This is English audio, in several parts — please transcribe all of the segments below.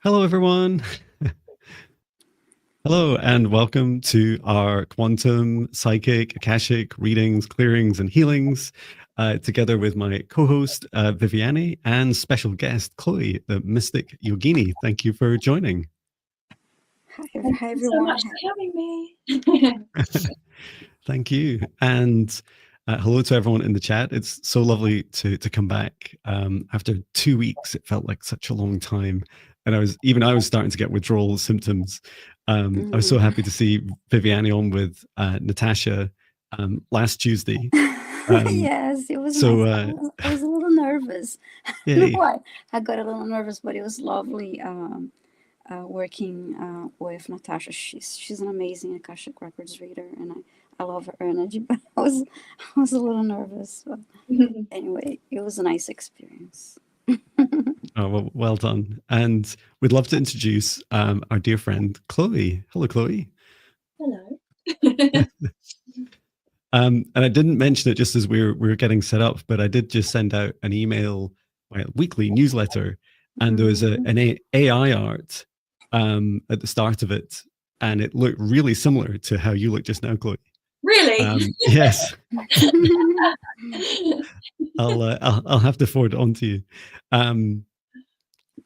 Hello, everyone. Hello, and welcome to our quantum, psychic, Akashic readings, clearings, and healings, together with my co-host, Viviane, and special guest, Chloe, the mystic yogini. Thank you for joining. Hi, Thank hi you so everyone. much for having me. Thank you. And hello to everyone in the chat. It's so lovely to come back. After 2 weeks, it felt like such a long time. And I was starting to get withdrawal symptoms. I was so happy to see Viviane on with Natasha last Tuesday. Yes, it was So nice. I was a little nervous. I don't know yay. why. I got a little nervous, but it was lovely working with Natasha. She's an amazing Akashic Records reader, and I love her energy. But I was a little nervous. But anyway, it was a nice experience. Oh, well done. And we'd love to introduce our dear friend, Chloe. Hello, Chloe. Hello. And I didn't mention it just as we were getting set up, but I did just send out an email, my weekly newsletter, and there was an AI art at the start of it, and it looked really similar to how you look just now, Chloe. Really? Yes. I'll have to forward it on to you.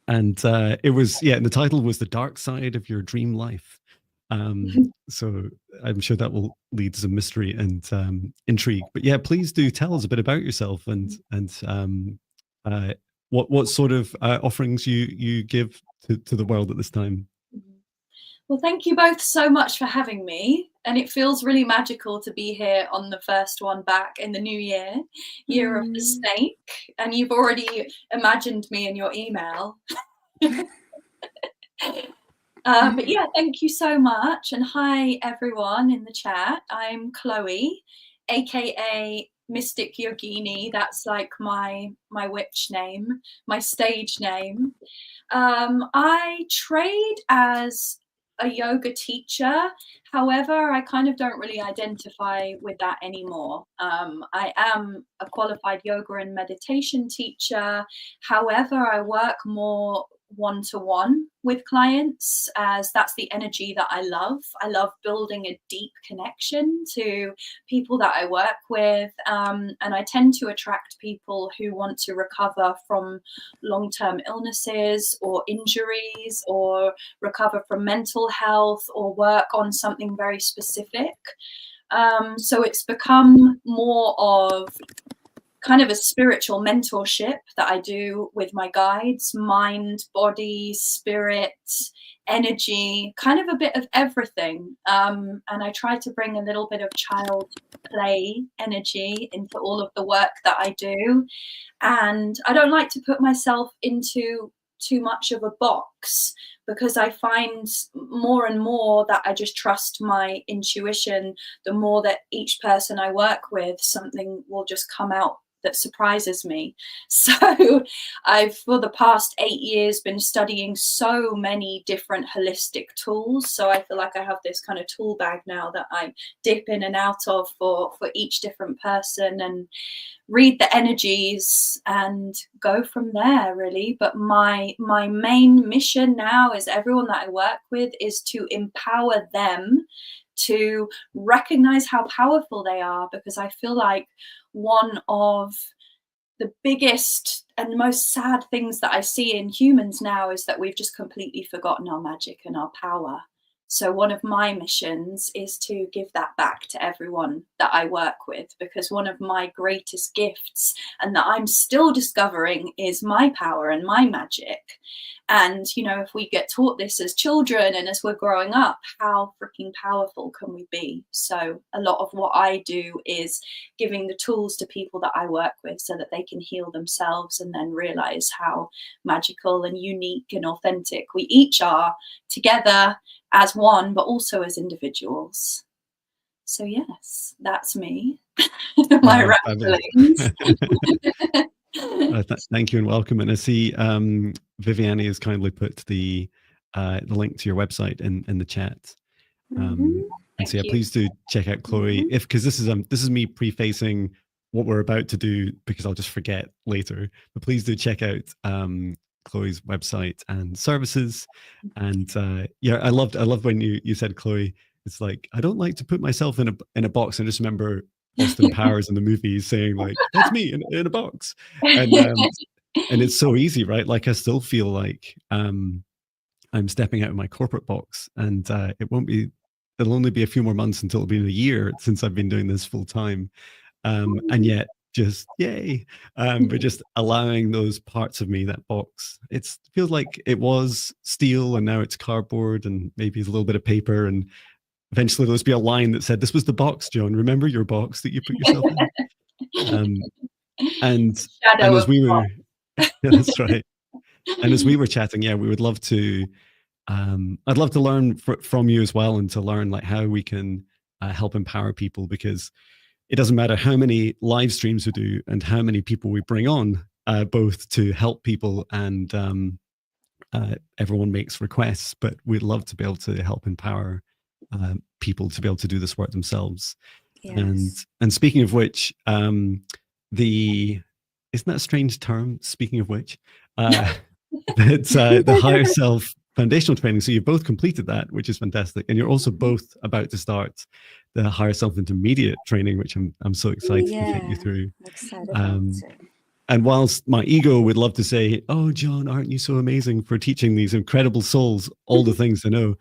And it was, and the title was The Dark Side of Your Dream Life. So I'm sure that will lead to some mystery and intrigue. But yeah, please do tell us a bit about yourself and what sort of offerings you give to the world at this time. Well, thank you both so much for having me. And it feels really magical to be here on the first one back in the new year of the snake. And you've already imagined me in your email. But yeah, thank you so much. And hi, everyone in the chat. I'm Chloe, aka Mystic Yogini. That's like my witch name, my stage name. I trade as a yoga teacher. However, I kind of don't really identify with that anymore. I am a qualified yoga and meditation teacher. However, I work more one-to-one with clients, as that's the energy that I love. I love building a deep connection to people that I work with, and I tend to attract people who want to recover from long-term illnesses or injuries, or recover from mental health, or work on something very specific. So it's become more of kind of a spiritual mentorship that I do with my guides: mind, body, spirit, energy, kind of a bit of everything. And I try to bring a little bit of child play energy into all of the work that I do. And I don't like to put myself into too much of a box, because I find more and more that I just trust my intuition. The more that each person I work with, something will just come out that surprises me. So I've, for the past 8 years, been studying so many different holistic tools. So I feel like I have this kind of tool bag now that I dip in and out of for each different person, and read the energies and go from there, really. But my main mission now is everyone that I work with is to empower them to recognize how powerful they are, because I feel like one of the biggest and most sad things that I see in humans now is that we've just completely forgotten our magic and our power. So one of my missions is to give that back to everyone that I work with, because one of my greatest gifts, and that I'm still discovering, is my power and my magic. And, you know, if we get taught this as children and as we're growing up, how freaking powerful can we be? So a lot of what I do is giving the tools to people that I work with so that they can heal themselves, and then realize how magical and unique and authentic we each are together as one, but also as individuals. So yes, that's me. My ramblings. Thank you and welcome. And I see Viviane has kindly put the link to your website in the chat. And so yeah, please do check out Chloe, because this is me prefacing what we're about to do, because I'll just forget later. But please do check out Chloe's website and services. And yeah, I loved when you said, Chloe, it's like, I don't like to put myself in a box. I just remember Austin Powers in the movies saying like, that's me in a box. And it's so easy, right? Like I still feel like I'm stepping out of my corporate box, and it'll only be a few more months until it'll be a year since I've been doing this full time. And yet just yay. But just allowing those parts of me, that box, it feels like it was steel and now it's cardboard and maybe a little bit of paper, and eventually there'll be a line that said, this was the box, Joan, remember your box that you put yourself in. And as we were that's right. And as we were chatting, yeah, we would love to I'd love to learn from you as well, and to learn like how we can help empower people, because it doesn't matter how many live streams we do and how many people we bring on, both to help people and everyone makes requests, but we'd love to be able to help empower people to be able to do this work themselves. Yes. And speaking of which, isn't that a strange term? Speaking of which, it's the Higher Self foundational training. So you've both completed that, which is fantastic, and you're also both about to start the Higher Self intermediate training, which I'm so excited to take you through. And whilst my ego would love to say, "Oh, John, aren't you so amazing for teaching these incredible souls all the things to know?"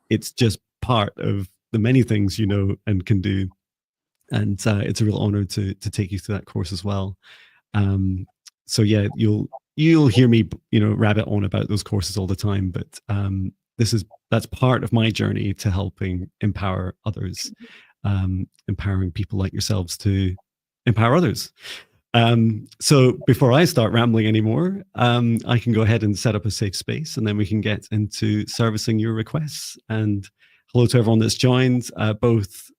It's just part of the many things you know and can do, and it's a real honor to take you through that course as well. So yeah, you'll hear me, rabbit on about those courses all the time, but that's part of my journey to helping empower others, empowering people like yourselves to empower others. So before I start rambling anymore, I can go ahead and set up a safe space, and then we can get into servicing your requests. And hello to everyone that's joined, both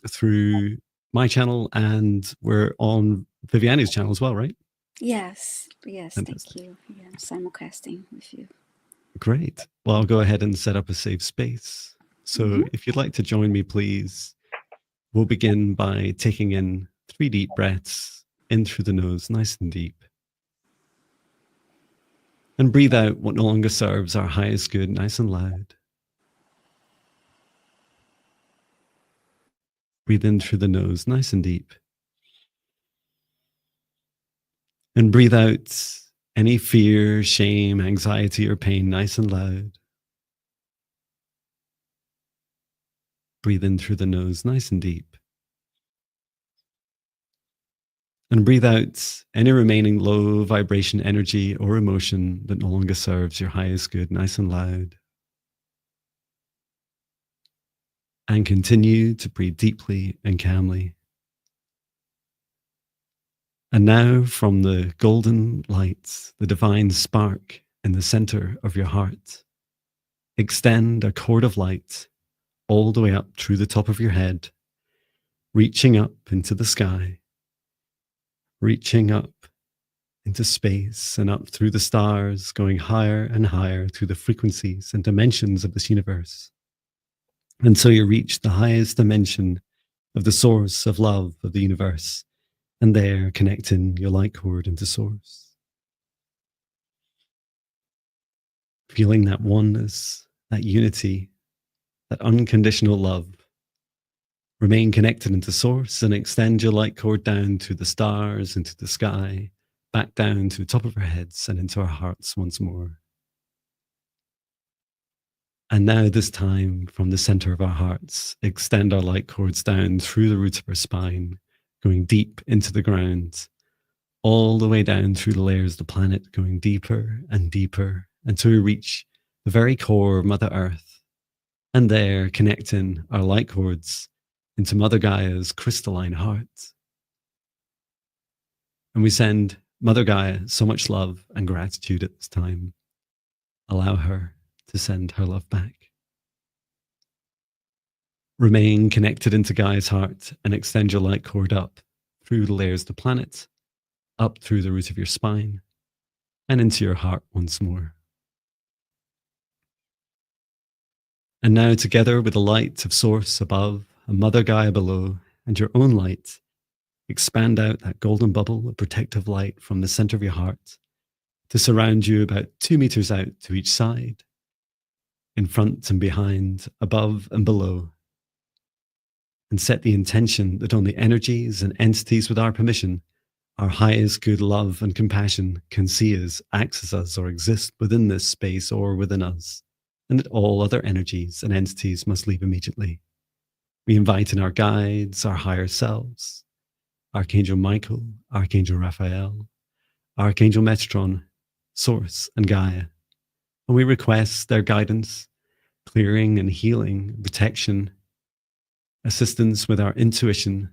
through my channel, and we're on Viviane's channel as well, right? Yes, fantastic. Thank you. Yeah, I'm simulcasting with you. Great. Well, I'll go ahead and set up a safe space. So if you'd like to join me, please, we'll begin by taking in 3 deep breaths in through the nose, nice and deep. And breathe out what no longer serves our highest good, nice and loud. Breathe in through the nose, nice and deep. And breathe out any fear, shame, anxiety, or pain, nice and loud. Breathe in through the nose, nice and deep. And breathe out any remaining low vibration energy or emotion that no longer serves your highest good, nice and loud. And continue to breathe deeply and calmly. And now, from the golden light, the divine spark in the center of your heart, extend a cord of light all the way up through the top of your head, reaching up into the sky, reaching up into space and up through the stars, going higher and higher through the frequencies and dimensions of this universe, until you reach the highest dimension of the source of love of the universe, and there connecting your light cord into source. Feeling that oneness, that unity, that unconditional love. Remain connected into source and extend your light cord down to the stars, into the sky, back down to the top of our heads and into our hearts once more. And now, this time, from the center of our hearts, extend our light cords down through the roots of our spine, going deep into the ground, all the way down through the layers of the planet, going deeper and deeper until we reach the very core of Mother Earth, and there connecting our light cords into Mother Gaia's crystalline heart. And we send Mother Gaia so much love and gratitude at this time. Allow her to send her love back. Remain connected into Gaia's heart and extend your light cord up through the layers of the planet, up through the root of your spine, and into your heart once more. And now, together with the light of Source above and Mother Gaia below, and your own light, expand out that golden bubble of protective light from the center of your heart, to surround you about 2 meters out to each side, in front and behind, above and below, and set the intention that only energies and entities with our permission, our highest good love and compassion, can see us, access us, or exist within this space or within us, and that all other energies and entities must leave immediately. We invite in our guides, our higher selves, Archangel Michael, Archangel Raphael, Archangel Metatron, Source, and Gaia, and we request their guidance, clearing and healing, protection, assistance with our intuition,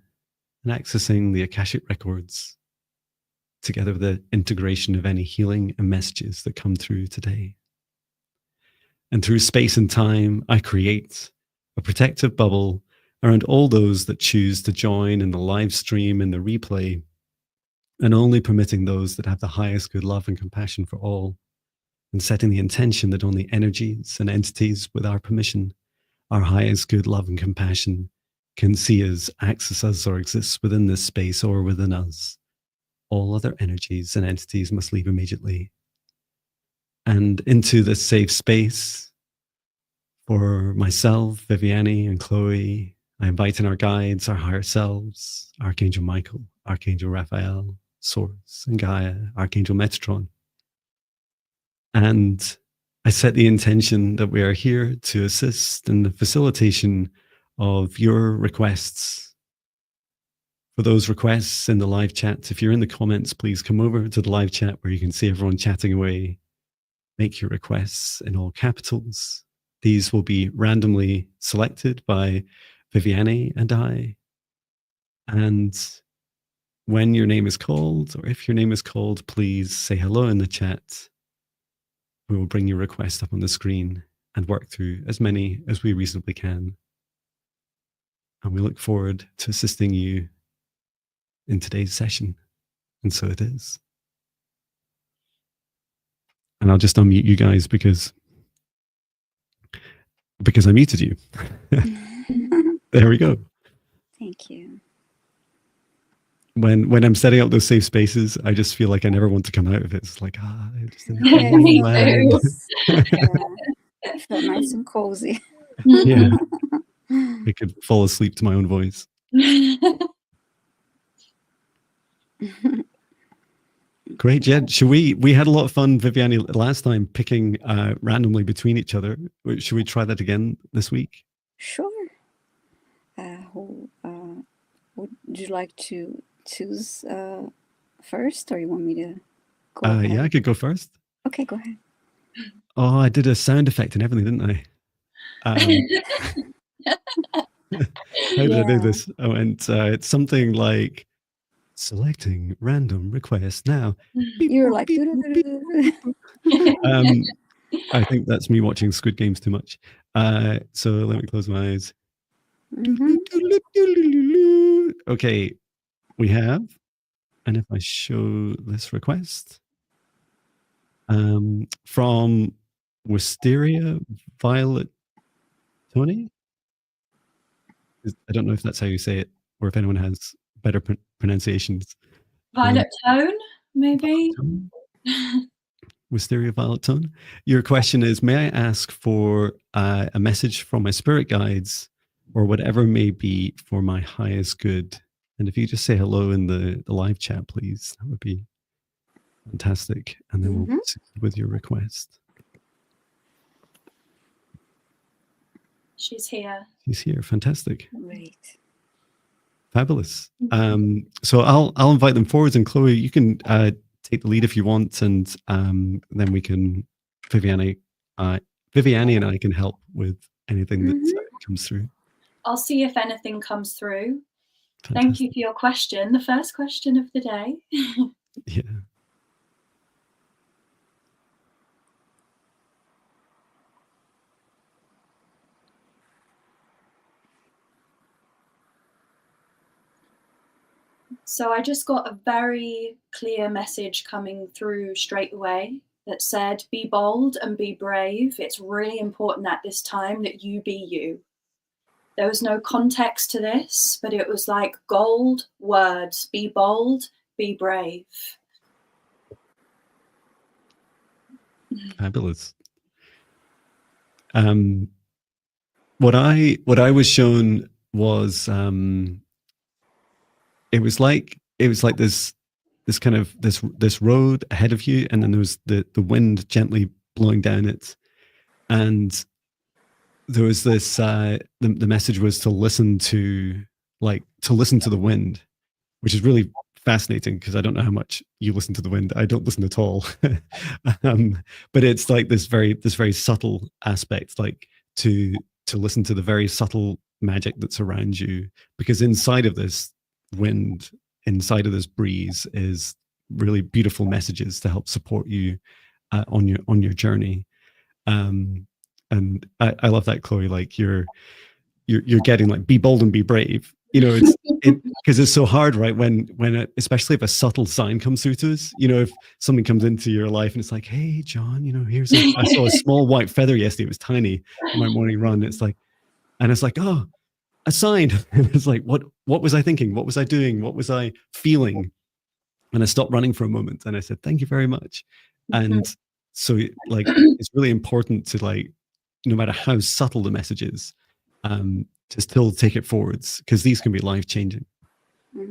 and accessing the Akashic records, together with the integration of any healing and messages that come through today. And through space and time, I create a protective bubble around all those that choose to join in the live stream and the replay, and only permitting those that have the highest good love and compassion for all, and setting the intention that only energies and entities with our permission, our highest good love and compassion, can see us, access us, or exist within this space or within us. All other energies and entities must leave immediately. And into this safe space for myself, Viviane, and Chloe, I invite in our guides, our higher selves, Archangel Michael, Archangel Raphael, Source, and Gaia, Archangel Metatron. And I set the intention that we are here to assist in the facilitation of your requests. For those requests in the live chat, if you're in the comments, please come over to the live chat where you can see everyone chatting away. Make your requests in all capitals. These will be randomly selected by Viviane and I. And when your name is called, or if your name is called, please say hello in the chat. We will bring your request up on the screen and work through as many as we reasonably can. And we look forward to assisting you in today's session. And so it is. And I'll just unmute you guys because I muted you. There we go. Thank you. When I'm setting up those safe spaces, I just feel like I never want to come out of it. It's like, I just in Me land. I felt nice and cozy. Yeah. I could fall asleep to my own voice. Great, Jed. Should we had a lot of fun, Viviane, last time picking randomly between each other. Should we try that again this week? Sure. Would you like to choose first, or you want me to go ahead? Yeah, I could go first. Okay, go ahead. Oh, I did a sound effect and everything, didn't I? How did I do this? Oh, and it's something like selecting random request now. You're like, I think that's me watching Squid Games too much. So let me close my eyes. Okay, we have, and if I show this request from Wisteria Violet Tony. I don't know if that's how you say it, or if anyone has better pronunciations. Violet Tone, maybe. Wisteria Violet Tone. Your question is, may I ask for a message from my spirit guides, or whatever may be for my highest good? And if you just say hello in the live chat, please, that would be fantastic. And then we'll proceed with your request. She's here. She's here. Fantastic. Great. Fabulous. So I'll invite them forwards, and Chloe, you can take the lead if you want, and then we can Viviane and I can help with anything that comes through. I'll see if anything comes through. Fantastic. Thank you for your question, the first question of the day. Yeah. So I just got a very clear message coming through straight away that said, be bold and be brave. It's really important at this time that you be you. There was no context to this, but it was like gold words. Be bold, be brave. Fabulous. What I was shown was it was like this kind of this road ahead of you, and then there was the wind gently blowing down it, and there was this the message was to listen to the wind, which is really fascinating because I don't know how much you listen to the wind. I don't listen at all. But it's like this very subtle aspect, like to listen to the very subtle magic that's around you, because inside of this wind, inside of this breeze, is really beautiful messages to help support you on your journey. And I love that, Chloe. Like you're getting like, be bold and be brave. You know, it's because it's so hard, right? When especially if a subtle sign comes through to us. You know, if something comes into your life and it's like, hey, John, you know, I saw a small white feather yesterday. It was tiny on my morning run. It's like, oh, a sign. And it's like, what was I thinking? What was I doing? What was I feeling? And I stopped running for a moment and I said, thank you very much. And so like, it's really important to, like, no matter how subtle the message is, to still take it forwards, because these can be life-changing.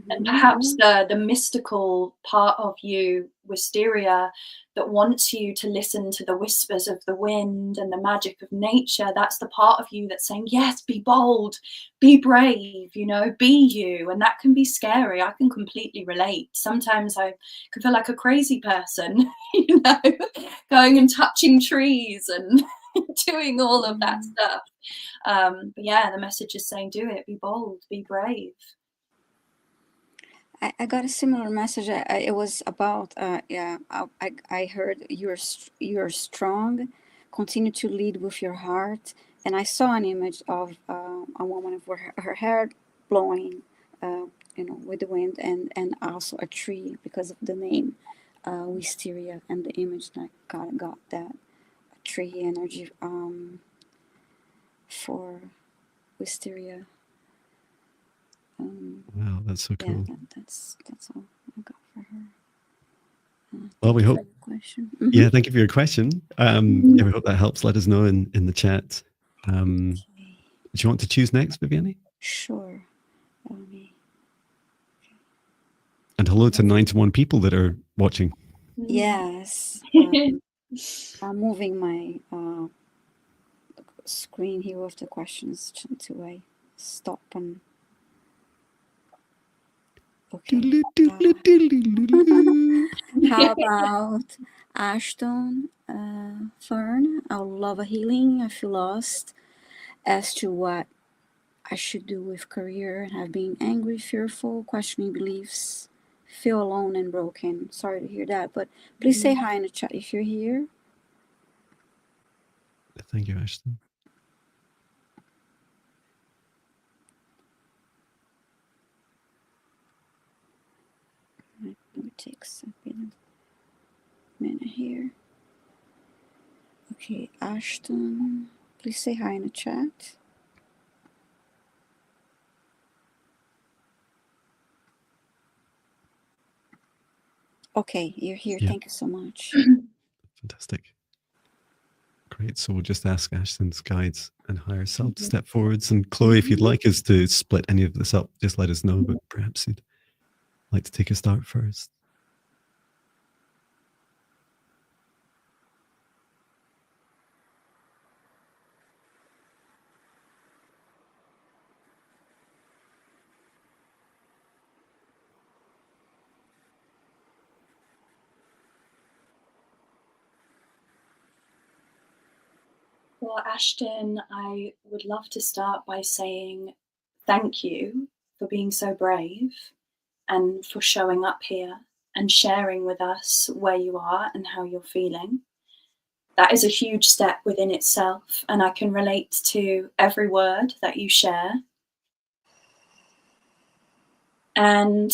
And perhaps the mystical part of you, Wisteria, that wants you to listen to the whispers of the wind and the magic of nature, that's the part of you that's saying, yes, be bold, be brave, you know, be you. And that can be scary. I can completely relate. Sometimes I can feel like a crazy person, you know, going and touching trees and doing all of that stuff. But yeah, the message is saying, do it, be bold, be brave. I got a similar message. It was about I heard you're strong, continue to lead with your heart, and I saw an image of a woman with her hair blowing, you know, with the wind, and also a tree, because of the name Wisteria, and the image that got that tree energy for Wisteria. Wow, that's so cool. Yeah, that's all I got for her. Well, we hope. Question. Yeah, thank you for your question. Yeah, we hope that helps. Let us know in the chat. Okay. Do you want to choose next, Viviane? Sure. And hello to 91 people that are watching. Yes. I'm moving my screen here with the questions to stop and. Okay. How about Ashton, Fern? I would love a healing. I feel lost as to what I should do with career. Have been angry, fearful, questioning beliefs, feel alone and broken. Sorry to hear that, but please say hi in the chat if you're here. Thank you, Ashton. It takes a minute here. Okay, Ashton, please say hi in the chat. Okay, you're here. Yeah. Thank you so much. Fantastic. Great. So we'll just ask Ashton's guides and higher self to step forwards. And Chloe, if you'd like us to split any of this up, just let us know. But perhaps you'd like to take a start first. Well, Ashton, I would love to start by saying thank you for being so brave and for showing up here and sharing with us where you are and how you're feeling. That is a huge step within itself, and I can relate to every word that you share. And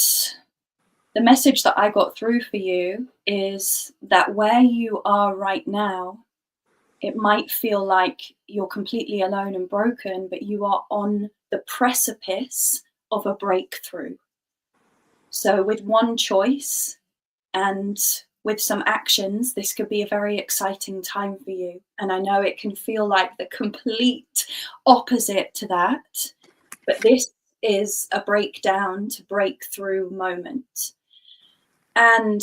the message that I got through for you is that where you are right now, it might feel like you're completely alone and broken, but you are on the precipice of a breakthrough. So with one choice and with some actions, this could be a very exciting time for you. And I know it can feel like the complete opposite to that, but this is a breakdown to breakthrough moment. And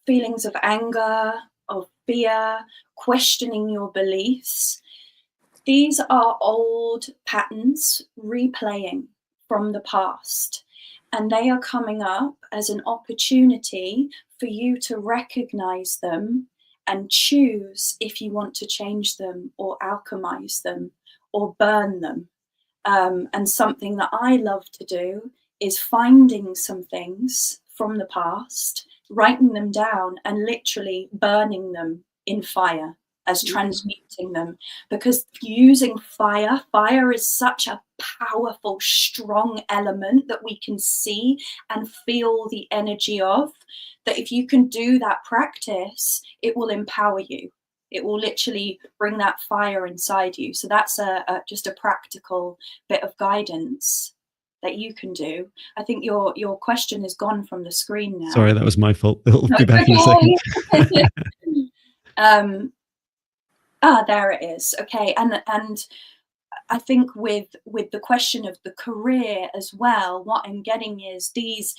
feelings of anger, of fear, questioning your beliefs, these are old patterns replaying from the past. And they are coming up as an opportunity for you to recognize them and choose if you want to change them or alchemize them or burn them. And something that I love to do is finding some things from the past, writing them down and literally burning them in fire as transmuting them, because using fire is such a powerful, strong element that we can see and feel the energy of, that if you can do that practice, it will empower you. It will literally bring that fire inside you. So that's just a practical bit of guidance that you can do. I think your question is gone from the screen now. Sorry, that was my fault. It'll be back in a second. There it is. Okay, and I think with the question of the career as well, what I'm getting is these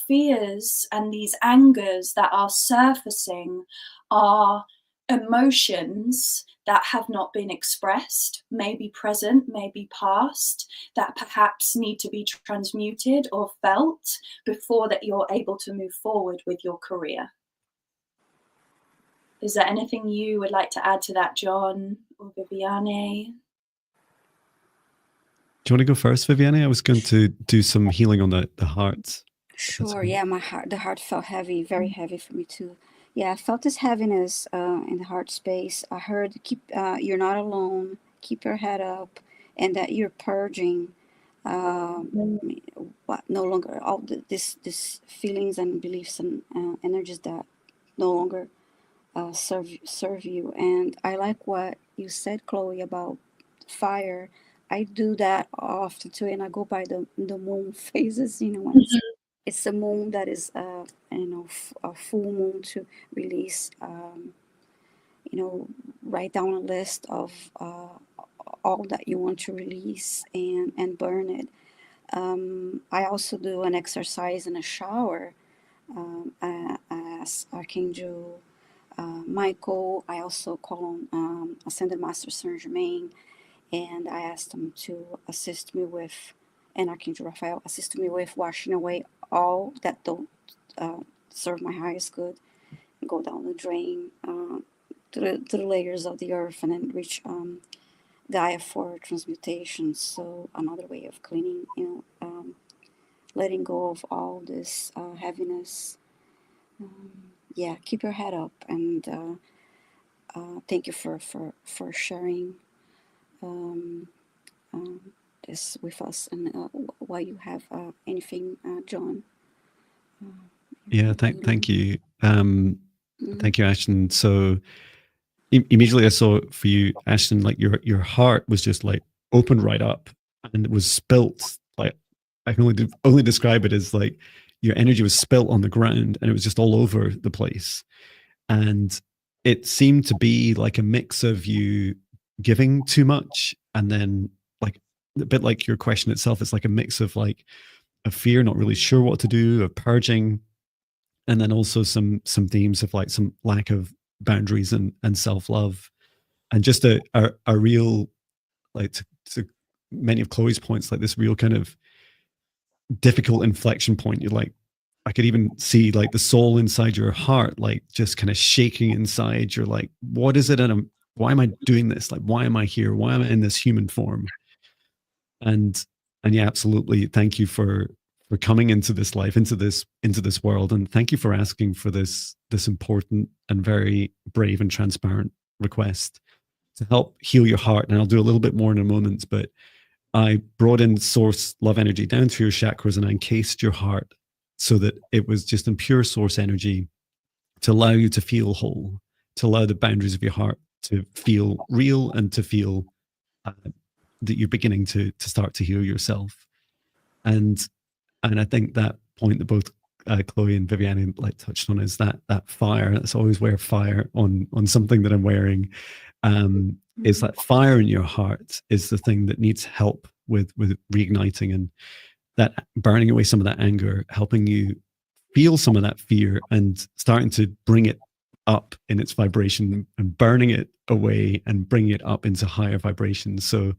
fears and these angers that are surfacing are emotions that have not been expressed, maybe present, maybe past, that perhaps need to be transmuted or felt before that you're able to move forward with your career. Is there anything you would like to add to that, John or Viviane? Do you want to go first, Viviane? I was going to do some healing on the heart. Sure. Yeah, the heart felt heavy, very heavy for me too. Yeah, I felt this heaviness in the heart space. I heard, you're not alone. Keep your head up, and that you're purging. No longer all this feelings and beliefs and energies that no longer serve you. And I like what you said, Chloe, about fire. I do that often too, and I go by the moon phases. When it's a moon that is a full moon, to release. Write down a list of all that you want to release and burn it. I also do an exercise in a shower. As Archangel Michael, I also call on Ascended Master Saint Germain, and I asked him to assist me with, and Archangel Raphael assist me with washing away all that don't serve my highest good, and go down the drain to the layers of the earth, and then reach Gaia for transmutation. So another way of cleaning, letting go of all this heaviness. Yeah, keep your head up, and thank you for sharing this with us. And while you have anything, John. Yeah, thank you. Thank you, Ashton. So immediately I saw for you, Ashton, like your heart was just like opened right up, and it was spilt. Like, I can only describe it as like your energy was spilt on the ground, and it was just all over the place. And it seemed to be like a mix of you giving too much, and then like a bit like your question itself, it's like a mix of like a fear, not really sure what to do, of purging, and then also some themes of like some lack of boundaries and self-love, and just a real, like, to many of Chloe's points, like this real kind of difficult inflection point. You're like, I could even see like the soul inside your heart, like just kind of shaking inside. You're like, what is it? And why am I doing this? Like, why am I here? Why am I in this human form? And yeah, absolutely. Thank you for coming into this life, into this world. And thank you for asking for this important and very brave and transparent request to help heal your heart. And I'll do a little bit more in a moment, but I brought in source love energy down through your chakras, and I encased your heart so that it was just in pure source energy to allow you to feel whole, to allow the boundaries of your heart to feel real, and to feel that you're beginning to start to heal yourself. And I think that point that both Chloe and Viviane like touched on, is that fire. That's always wear fire on something that I'm wearing. Is that fire in your heart is the thing that needs help with reigniting, and that burning away some of that anger, helping you feel some of that fear and starting to bring it up in its vibration and burning it away and bringing it up into higher vibrations. So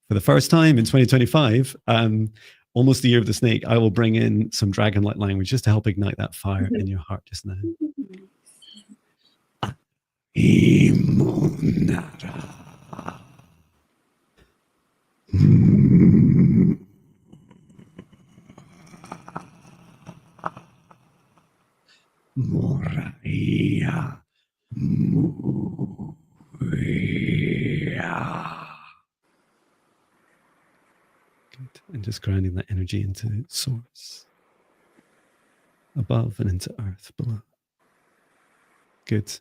for the first time in 2025, almost the year of the snake, I will bring in some dragon-like language just to help ignite that fire in your heart just now. Imunara. Moraia. Good. And just grounding that energy into source above and into earth below. Good.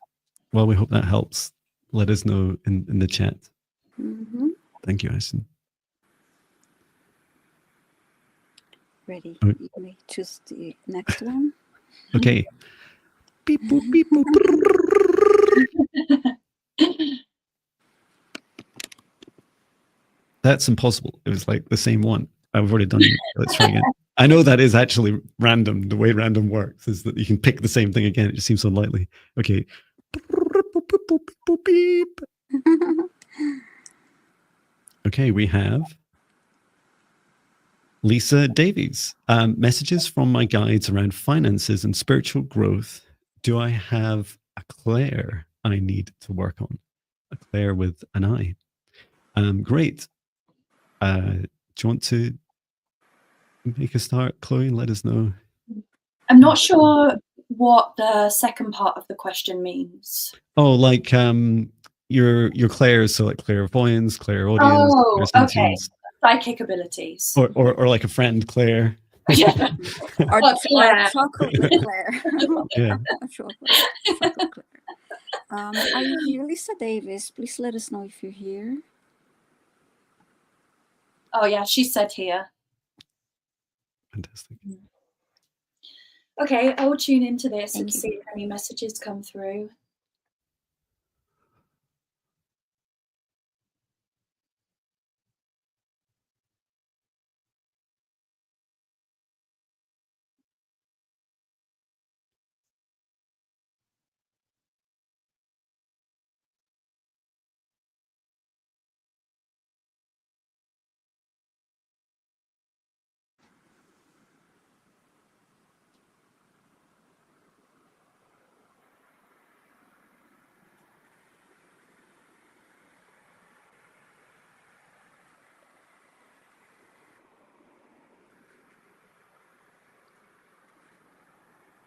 Well, we hope that helps. Let us know in the chat. Thank you, Ashton. Ready. You may choose the next one. Okay. Beep, boop, beep, boop. That's impossible. It was like the same one. I've already done it. Let's try again. I know that is actually random. The way random works is that you can pick the same thing again. It just seems so unlikely. Okay. Beep. Okay, we have Lisa Davies. Messages from my guides around finances and spiritual growth. Do I have a Claire I need to work on? A Claire with an I. Great. Do you want to make a start, Chloe? Let us know. I'm not sure what the second part of the question means. Oh, like your Clairs, so like clairvoyance, clairaudience. Oh, okay. Psychic abilities. Or like a friend, Claire. Yeah. Or chocolate Claire. Yeah. Chocolate Claire. Are you here, Lisa Davis? Please let us know if you're here. Oh yeah, she said here. Fantastic. Okay, I will tune into this and see if any messages come through.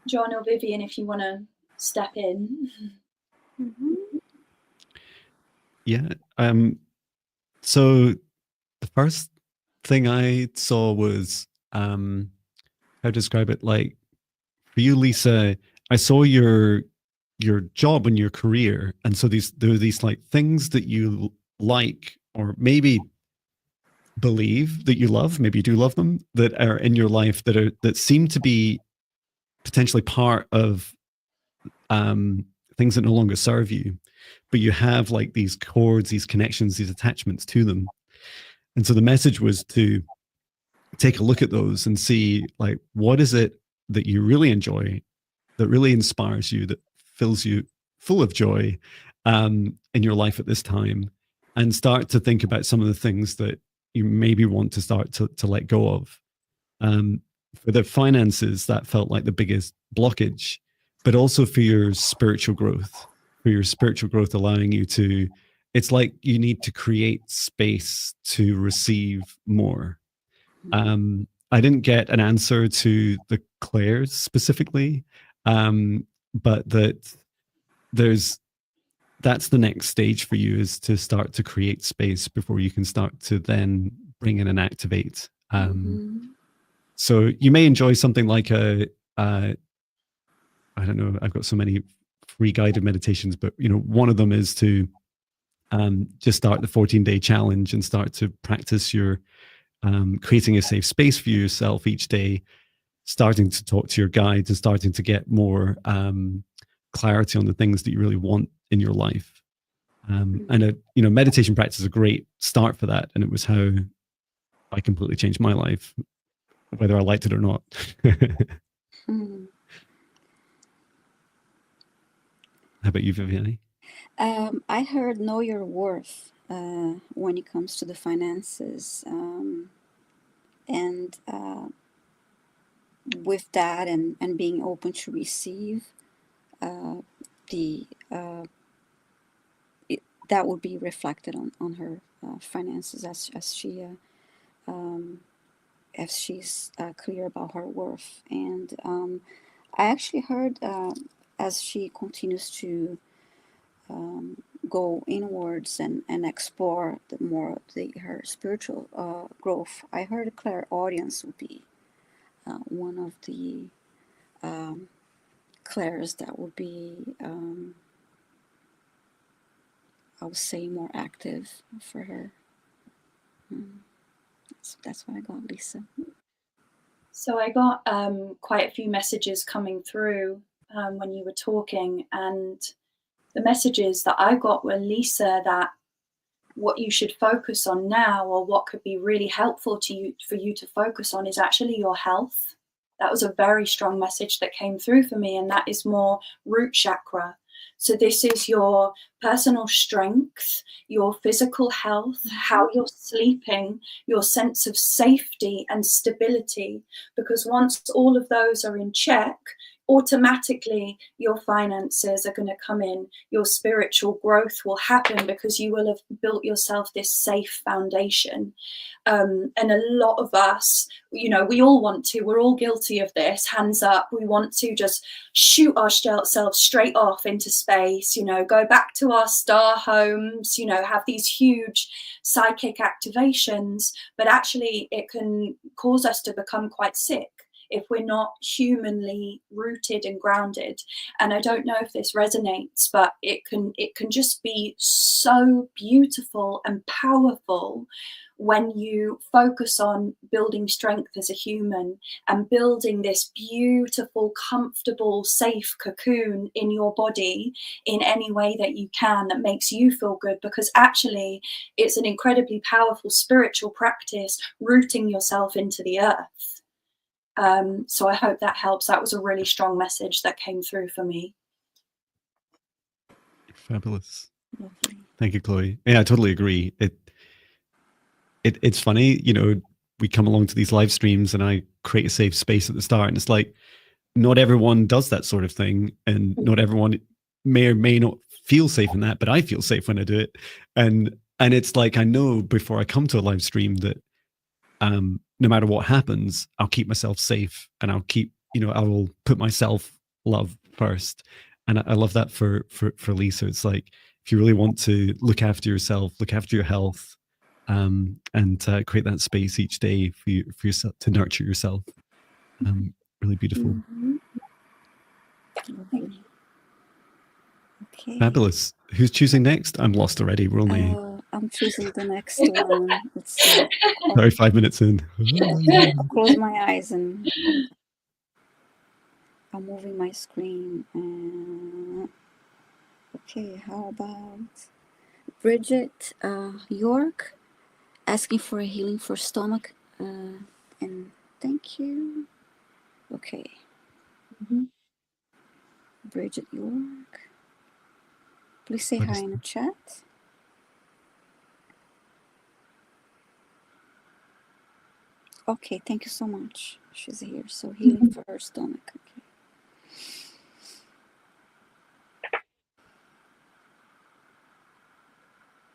Joan or Viviane, if you want to step in. Yeah. So the first thing I saw was how to describe it. Like for you, Lisa, I saw your job and your career, and so there are these like things that you like, or maybe believe that you love. Maybe you do love them, that are in your life that seem to be potentially part of things that no longer serve you, but you have like these cords, these connections, these attachments to them. And so the message was to take a look at those and see like, what is it that you really enjoy, that really inspires you, that fills you full of joy in your life at this time, and start to think about some of the things that you maybe want to start to let go of. For the finances, that felt like the biggest blockage, but also for your spiritual growth, allowing you to, it's like you need to create space to receive more. I didn't get an answer to the Clairs specifically, but that's the next stage for you, is to start to create space before you can start to then bring in and activate. So you may enjoy something like I don't know, I've got so many free guided meditations, but one of them is to just start the 14-day challenge and start to practice your creating a safe space for yourself each day, starting to talk to your guides and starting to get more clarity on the things that you really want in your life. And meditation practice is a great start for that, and it was how I completely changed my life, whether I liked it or not. How about you, Viviane? I heard know your worth when it comes to the finances, and with that, and being open to receive that would be reflected on her finances as she's clear about her worth. And I actually heard as she continues to go inwards and explore her spiritual growth, I heard clairaudience would be one of the clairs that would be, I would say, more active for her. That's what I got, Lisa. So I got quite a few messages coming through when you were talking, and the messages that I got were, Lisa, that what you should focus on now, or what could be really helpful to you for you to focus on, is actually your health. That was a very strong message that came through for me, and that is more root chakra. So this is your personal strength, your physical health, how you're sleeping, your sense of safety and stability. Because once all of those are in check, automatically your finances are going to come in, your spiritual growth will happen, because you will have built yourself this safe foundation. And a lot of us, we all want to, we're all guilty of this, hands up, we want to just shoot ourselves straight off into space, go back to our star homes, have these huge psychic activations, but actually it can cause us to become quite sick if we're not humanly rooted and grounded. And I don't know if this resonates, but it can just be so beautiful and powerful when you focus on building strength as a human and building this beautiful, comfortable, safe cocoon in your body in any way that you can, that makes you feel good, because actually it's an incredibly powerful spiritual practice, rooting yourself into the earth. So I hope that helps. That was a really strong message that came through for me. Fabulous. Thank you, Chloe. Yeah, I totally agree. It's funny, we come along to these live streams and I create a safe space at the start, and it's like, not everyone does that sort of thing, and not everyone may or may not feel safe in that, but I feel safe when I do it. And it's like, I know before I come to a live stream that no matter what happens, I'll keep myself safe, and I'll keep, I will put myself love first. And I love that for Lisa. It's like, if you really want to look after yourself, look after your health, and create that space each day for yourself to nurture yourself. Really beautiful. Okay. Fabulous. Who's choosing next? I'm lost already. We're only I'm choosing the next one. Let's see. 35 minutes in. I'll close my eyes and I'm moving my screen. Okay, how about Bridget York asking for a healing for stomach, and thank you. Okay. Bridget York, please say hi in the chat. Okay, thank you so much. She's here. So healing for her stomach. Okay.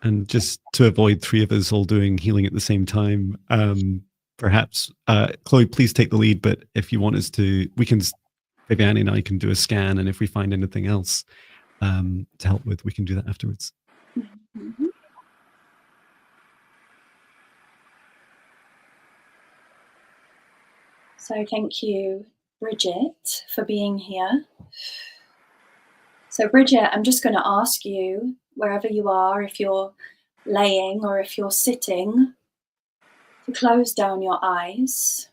And just to avoid three of us all doing healing at the same time, perhaps Chloe, please take the lead. But if you want us to, Viviane and I can do a scan, and if we find anything else to help with, we can do that afterwards. Mm-hmm. So thank you, Bridget, for being here. So Bridget, I'm just going to ask you, wherever you are, if you're laying or if you're sitting, to close down your eyes.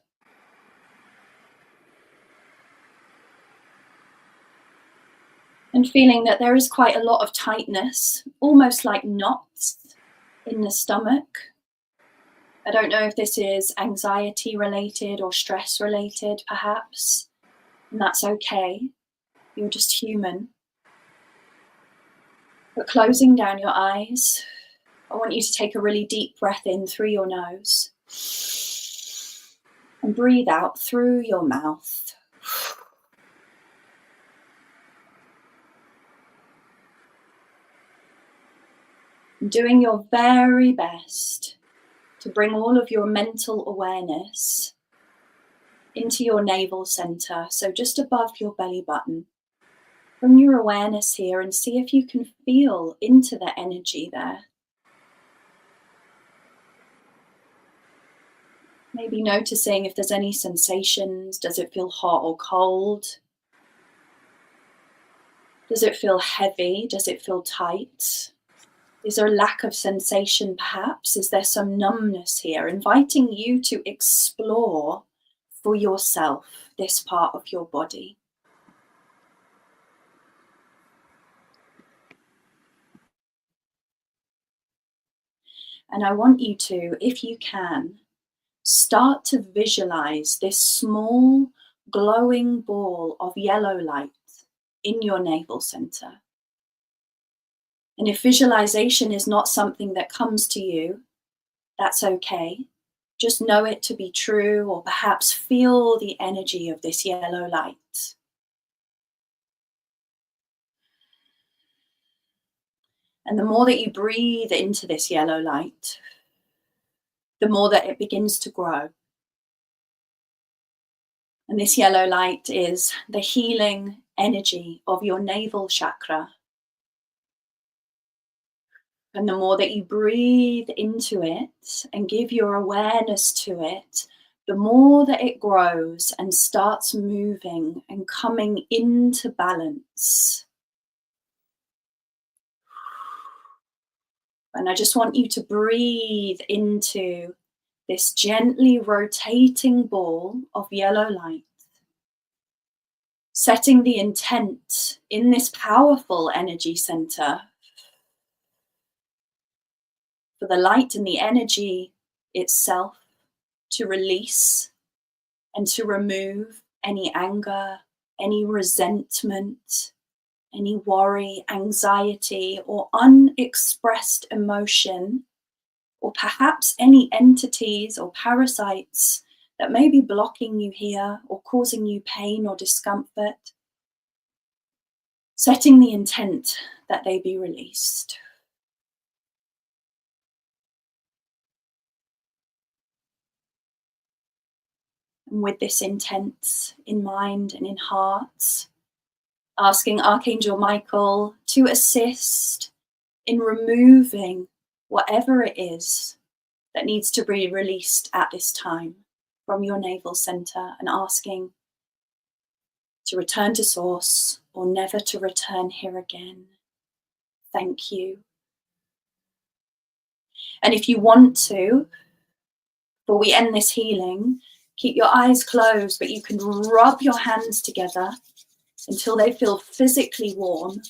And feeling that there is quite a lot of tightness, almost like knots in the stomach. I don't know if this is anxiety related or stress related, perhaps, and that's okay. You're just human. But closing down your eyes, I want you to take a really deep breath in through your nose and breathe out through your mouth. Doing your very best to bring all of your mental awareness into your navel center, so just above your belly button. Bring your awareness here and see if you can feel into the energy there. Maybe noticing if there's any sensations. Does it feel hot or cold? Does it feel heavy? Does it feel tight? Is there a lack of sensation perhaps? Is there some numbness here? Inviting you to explore for yourself this part of your body. And I want you to, if you can, start to visualize this small glowing ball of yellow light in your navel center. And if visualization is not something that comes to you, that's okay. Just know it to be true, or perhaps feel the energy of this yellow light. And the more that you breathe into this yellow light, the more that it begins to grow. And this yellow light is the healing energy of your navel chakra. And the more that you breathe into it and give your awareness to it, the more that it grows and starts moving and coming into balance. And I just want you to breathe into this gently rotating ball of yellow light, setting the intent in this powerful energy center for the light and the energy itself to release and to remove any anger, any resentment, any worry, anxiety, or unexpressed emotion, or perhaps any entities or parasites that may be blocking you here or causing you pain or discomfort, setting the intent that they be released. And with this intent in mind and in heart, asking Archangel Michael to assist in removing whatever it is that needs to be released at this time from your navel center, and asking to return to source or never to return here again. Thank you. And if you want to, before we end this healing, keep your eyes closed, but you can rub your hands together until they feel physically warm,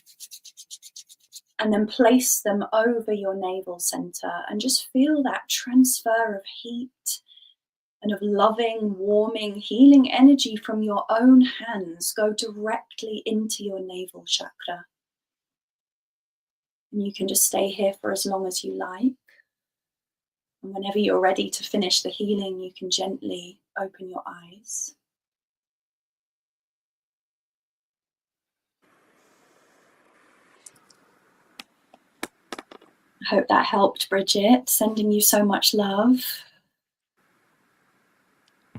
and then place them over your navel center and just feel that transfer of heat and of loving, warming, healing energy from your own hands go directly into your navel chakra. And you can just stay here for as long as you like. And whenever you're ready to finish the healing, you can gently open your eyes. I hope that helped, Bridget. Sending you so much love.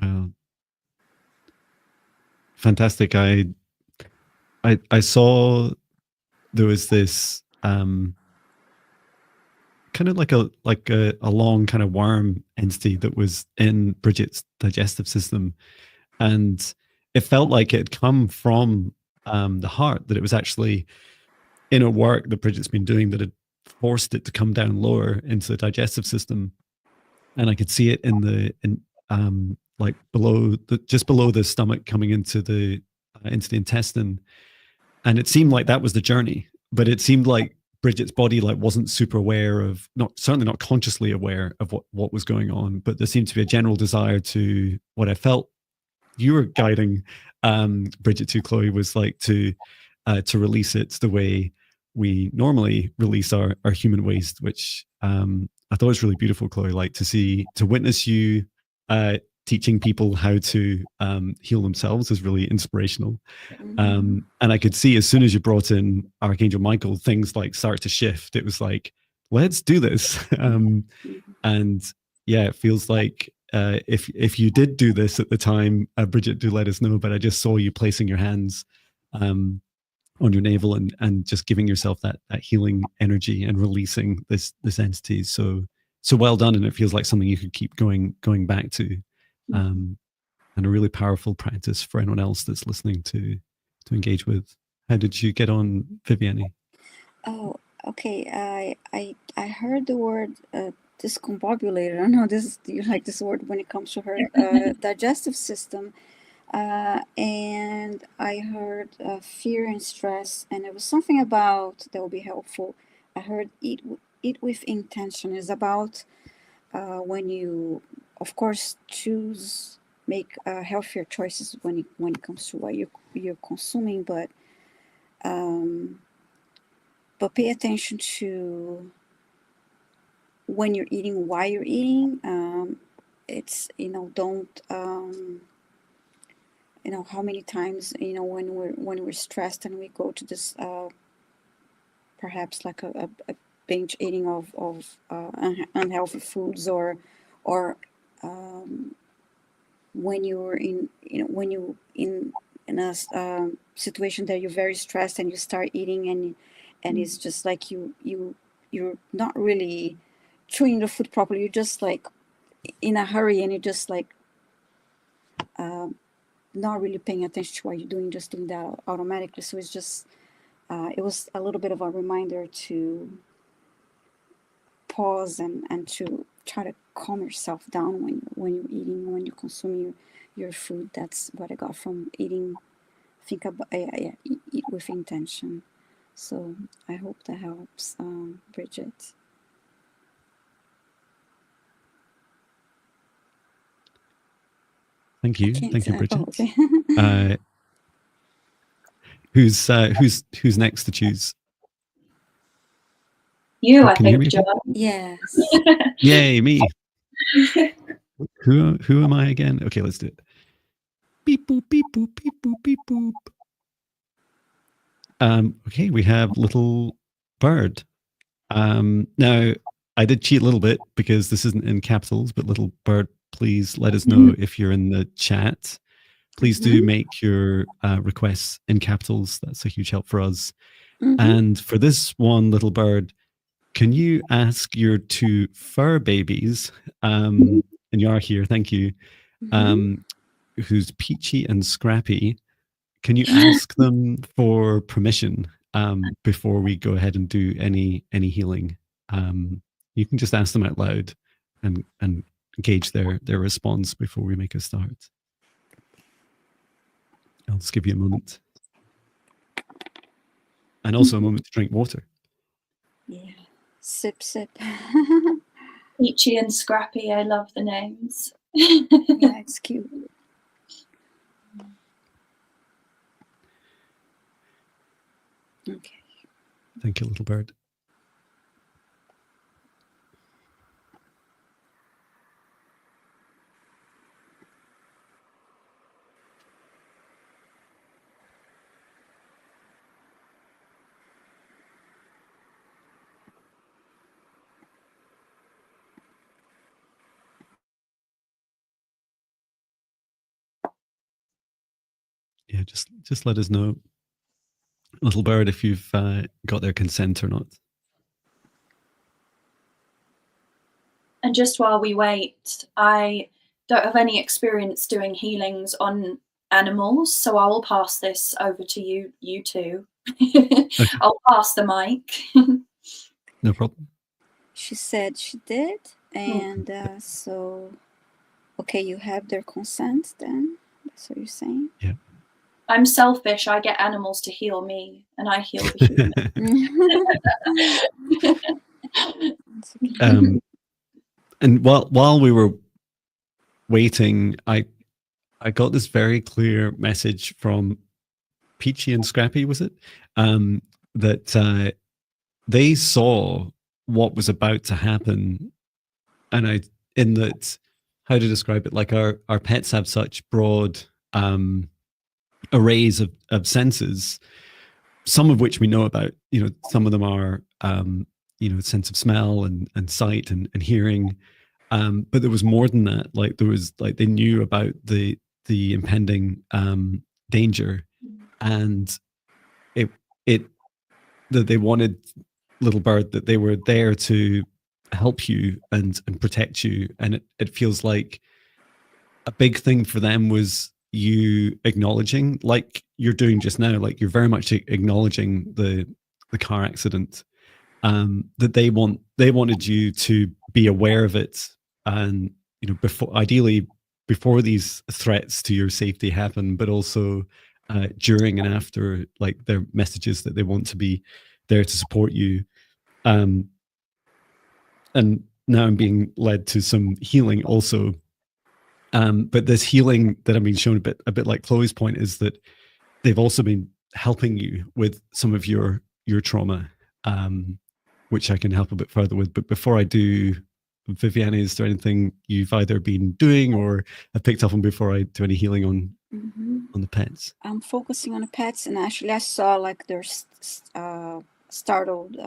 Well, fantastic. I saw there was this kind of like a long kind of worm entity that was in Bridget's digestive system, and it felt like it had come from the heart, that it was actually inner work that Bridget's been doing that had forced it to come down lower into the digestive system. And I could see it like just below the stomach, coming into the intestine. and it seemed like that was the journey, but it seemed like Bridget's body like wasn't super aware of, certainly not consciously aware of what was going on, but there seemed to be a general desire to, what I felt you were guiding Bridget to, Chloe, was like to release it the way we normally release our human waste, which I thought was really beautiful, Chloe, like to witness you teaching people how to heal themselves is really inspirational. And I could see as soon as you brought in Archangel Michael, things like start to shift. It was like, let's do this. And yeah, it feels like if you did do this at the time, Bridget, do let us know. But I just saw you placing your hands on your navel and just giving yourself that healing energy and releasing this entity. So well done, and it feels like something you could keep going back to, and a really powerful practice for anyone else that's listening to engage with. How did you get on, Viviane? Oh, okay. I heard the word discombobulated. I don't know this. Do you like this word when it comes to her digestive system? And I heard fear and stress, and it was something about that will be helpful. I heard eat with intention is about when you, of course, make healthier choices when it comes to what you're consuming, but pay attention to when you're eating, why you're eating. It's don't. How many times when we're stressed and we go to this perhaps like a binge eating of unhealthy foods, or when you're in a situation that you're very stressed and you start eating and it's just like you're not really chewing the food properly. You're just like in a hurry and you're just like not really paying attention to what you're doing, just doing that automatically. So it's just, it was a little bit of a reminder to pause and to try to calm yourself down when you're eating, when you're consuming your food. That's what I got from eating. Think about, eat with intention. So I hope that helps, Bridget. Thank you, Bridget. Oh, okay. Who's next to choose? You, I think, Joan. Yes. Yay, me. Who am I again? Okay, let's do it. Beep boop beep boop beep boop beep boop. Okay, we have little bird. Now I did cheat a little bit because this isn't in capitals, but little bird, please let us know if you're in the chat. Please do make your requests in capitals. That's a huge help for us. And for this one, little bird, can you ask your two fur babies, and you are here, thank you, who's Peachy and Scrappy, can you ask them for permission before we go ahead and do any healing? You can just ask them out loud and gauge their response before we make a start. I'll just give you a moment. And also a moment to drink water. Yeah. Sip. Peachy and Scrappy, I love the names. Yeah, it's cute. Okay. Thank you, little bird. Yeah, just let us know, little bird, if you've got their consent or not. And just while we wait, I don't have any experience doing healings on animals, so I will pass this over to you two. Okay. I'll pass the mic. No problem. She said she did, and so okay, you have their consent then. That's what you're saying? Yeah. I'm selfish. I get animals to heal me, and I heal the human. And while we were waiting, I got this very clear message from Peachy and Scrappy, was it? That they saw what was about to happen, and in that, how to describe it? Like our pets have such broad arrays of senses, some of which we know about. You know, some of them are sense of smell and sight and hearing. But there was more than that. Like there was they knew about the impending danger, and it that they wanted, little bird, that they were there to help you and protect you. And it feels like a big thing for them was you acknowledging, like you're doing just now, like you're very much acknowledging the car accident, that they wanted you to be aware of it, and ideally before these threats to your safety happen, but also during and after, like their messages that they want to be there to support you. And now I'm being led to some healing also. But this healing that I'm being shown, a bit like Chloe's point, is that they've also been helping you with some of your trauma, which I can help a bit further with. But before I do, Viviane, is there anything you've either been doing or have picked up on before I do any healing on the pets? I'm focusing on the pets, and actually I saw like their startled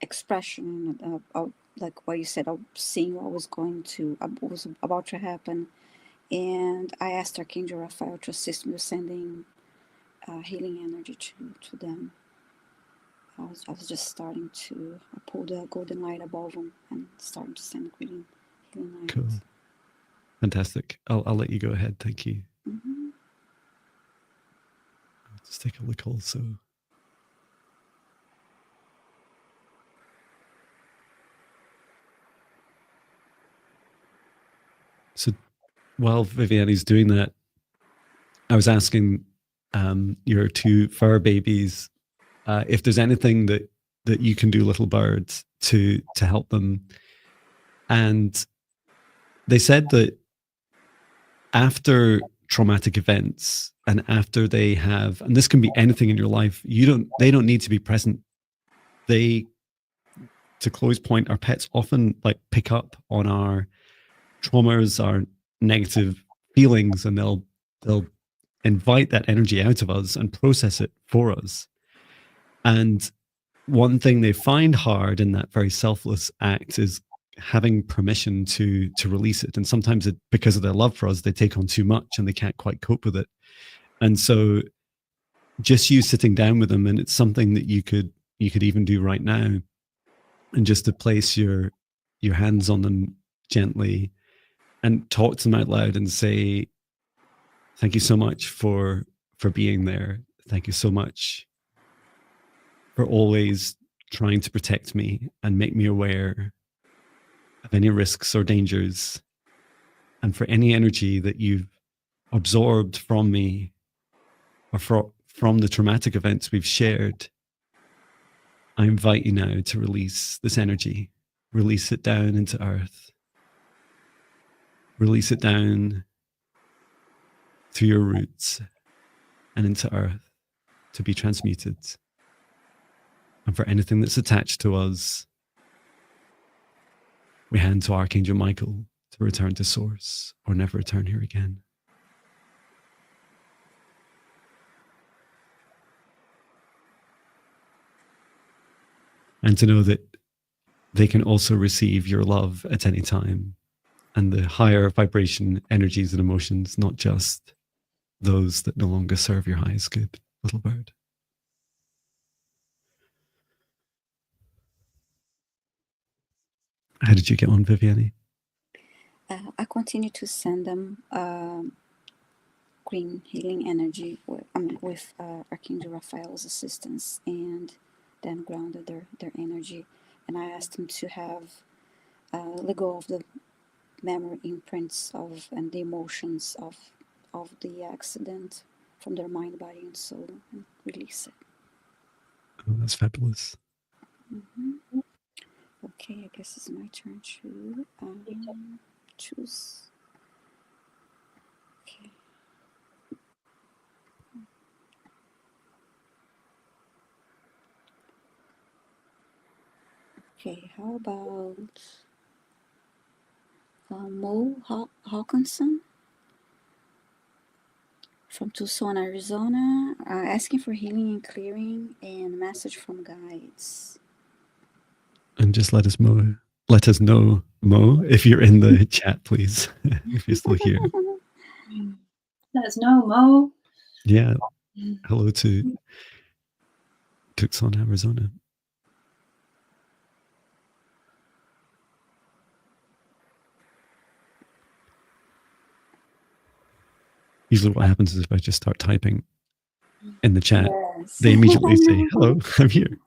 expression of like what you said, of seeing what was about to happen. And I asked Archangel Raphael to assist me with sending healing energy to them. I was just starting to pull the golden light above them and starting to send healing light. Cool. Fantastic. I'll let you go ahead. Thank you. Mm-hmm. I'll just take a look also. So while Viviane's doing that, I was asking your two fur babies if there's anything that you can do, little birds, to help them. And they said that after traumatic events, and after they have, and this can be anything in your life, they don't need to be present. To Chloe's point, our pets often like pick up on our traumas, our negative feelings, and they'll invite that energy out of us and process it for us. And one thing they find hard in that very selfless act is having permission to release it. And sometimes because of their love for us, they take on too much and they can't quite cope with it. And so just you sitting down with them, and it's something that you could even do right now, and just to place your hands on them gently and talk to them out loud and say, thank you so much for being there. Thank you so much for always trying to protect me and make me aware of any risks or dangers, and for any energy that you've absorbed from me or from the traumatic events we've shared. I invite you now to release this energy. Release it down into earth. Release it down through your roots and into earth to be transmuted. And for anything that's attached to us, we hand to Archangel Michael to return to source or never return here again. And to know that they can also receive your love at any time, and the higher vibration energies and emotions, not just those that no longer serve your highest good, little bird. How did you get on, Viviane? I continue to send them green healing energy with Archangel Raphael's assistance, and then grounded their energy. And I asked them to have let go of the memory imprints of and the emotions of the accident, from their mind, body, and soul, and release it. Oh, that's fabulous. Mm-hmm. Okay, I guess it's my turn to choose. Okay. Okay, how about Mo Hawkinson from Tucson, Arizona, asking for healing and clearing and message from guides. And just let us know, Mo, if you're in the chat, please, if you're still here. Let us know, Mo. Yeah. Hello to Tucson, Arizona. Usually what happens is if I just start typing in the chat, Yes. they immediately say, hello, I'm here.